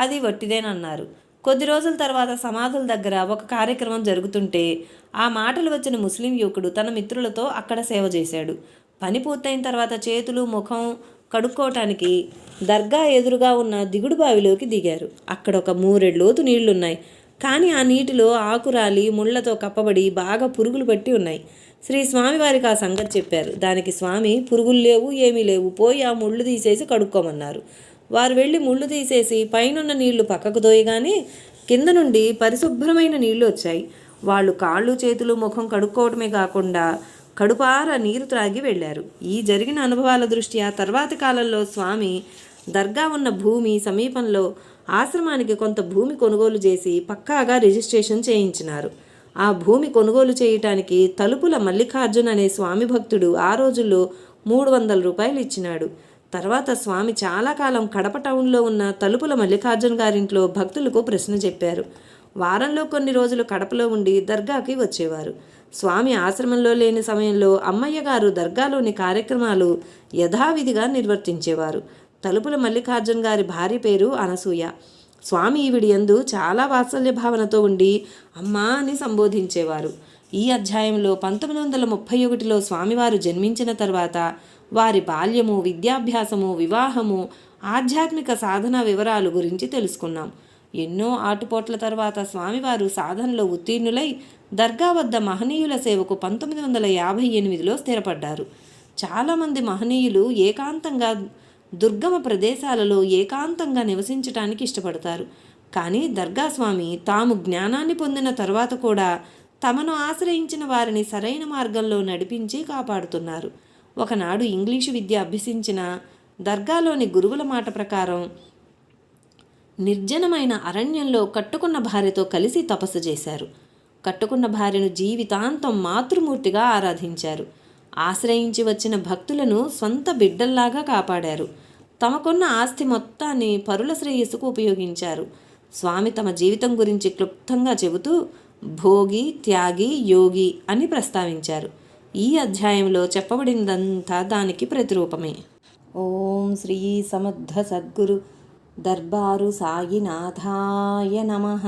అది వట్టిదేనన్నారు. కొద్ది రోజుల తర్వాత సమాధుల దగ్గర ఒక కార్యక్రమం జరుగుతుంటే ఆ మాటలు వచ్చిన ముస్లిం యువకుడు తన మిత్రులతో అక్కడ సేవ చేశాడు. పని పూర్తయిన తర్వాత చేతులు, ముఖం కడుక్కోవటానికి దర్గా ఎదురుగా ఉన్న దిగుడు బావిలోకి దిగారు. అక్కడ ఒక 3 లోతు నీళ్లున్నాయి. కానీ ఆ నీటిలో ఆకురాలి ముళ్లతో కప్పబడి బాగా పురుగులు పట్టి ఉన్నాయి. శ్రీ స్వామివారికి ఆ సంగతి చెప్పారు. దానికి స్వామి, పురుగులు లేవు, ఏమీ లేవు, పోయి ఆ ముళ్ళు తీసేసి కడుక్కోమన్నారు. వారు వెళ్ళి ముళ్ళు తీసేసి పైనున్న నీళ్లు పక్కకు దోయగానే కింద నుండి పరిశుభ్రమైన నీళ్లు వచ్చాయి. వాళ్ళు కాళ్ళు, చేతులు, ముఖం కడుక్కోవటమే కాకుండా కడుపార నీరు త్రాగి వెళ్ళారు. ఈ జరిగిన అనుభవాల దృష్ట్యా తర్వాతి కాలంలో స్వామి దర్గా ఉన్న భూమి సమీపంలో ఆశ్రమానికి కొంత భూమి కొనుగోలు చేసి పక్కాగా రిజిస్ట్రేషన్ చేయించినారు. ఆ భూమి కొనుగోలు చేయటానికి తలుపుల మల్లికార్జున్ అనే స్వామి భక్తుడు ఆ రోజుల్లో 300 రూపాయలు ఇచ్చినాడు. తర్వాత స్వామి చాలా కాలం కడప టౌన్లో ఉన్న తలుపుల మల్లికార్జున్ గారింట్లో భక్తులకు ప్రశ్న చెప్పారు. వారంలో కొన్ని రోజులు కడపలో ఉండి దర్గాకి వచ్చేవారు. స్వామి ఆశ్రమంలో లేని సమయంలో అమ్మయ్య గారు దర్గాలోని కార్యక్రమాలు యథావిధిగా నిర్వర్తించేవారు. తలుపుల మల్లికార్జున్ గారి భార్య పేరు అనసూయ. స్వామి ఈవిడి యందు చాలా వాత్సల్య భావనతో ఉండి అమ్మా అని సంబోధించేవారు. ఈ అధ్యాయంలో 1931లో స్వామివారు జన్మించిన తర్వాత వారి బాల్యము, విద్యాభ్యాసము, వివాహము, ఆధ్యాత్మిక సాధన వివరాలు గురించి తెలుసుకున్నాం. ఎన్నో ఆటుపోట్ల తర్వాత స్వామివారు సాధనలో ఉత్తీర్ణులై దర్గా వద్ద మహనీయుల సేవకు 1958లో స్థిరపడ్డారు. చాలామంది మహనీయులు ఏకాంతంగా దుర్గమ ప్రదేశాలలో ఏకాంతంగా నివసించటానికి ఇష్టపడతారు. కానీ దర్గా స్వామి తాము జ్ఞానాన్ని పొందిన తర్వాత కూడా తమను ఆశ్రయించిన వారిని సరైన మార్గంలో నడిపించి కాపాడుతున్నారు. ఒకనాడు ఇంగ్లీషు విద్య అభ్యసించిన దర్గాలోని గురువుల మాట ప్రకారం నిర్జనమైన అరణ్యంలో కట్టుకున్న భార్యతో కలిసి తపస్సు చేశారు. కట్టుకున్న భార్యను జీవితాంతం మాతృమూర్తిగా ఆరాధించారు. ఆశ్రయించి వచ్చిన భక్తులను సొంత బిడ్డల్లాగా కాపాడారు. తమకున్న ఆస్తి మొత్తాన్ని పరుల శ్రేయస్సుకు ఉపయోగించారు. స్వామి తమ జీవితం గురించి క్లుప్తంగా చెబుతూ భోగి, త్యాగి, యోగి అని ప్రస్తావించారు. ఈ అధ్యాయంలో చెప్పబడిందంతా దానికి ప్రతిరూపమే. ఓం శ్రీ సమర్థ సద్గురు దర్బారు సాయినాథాయ నమః.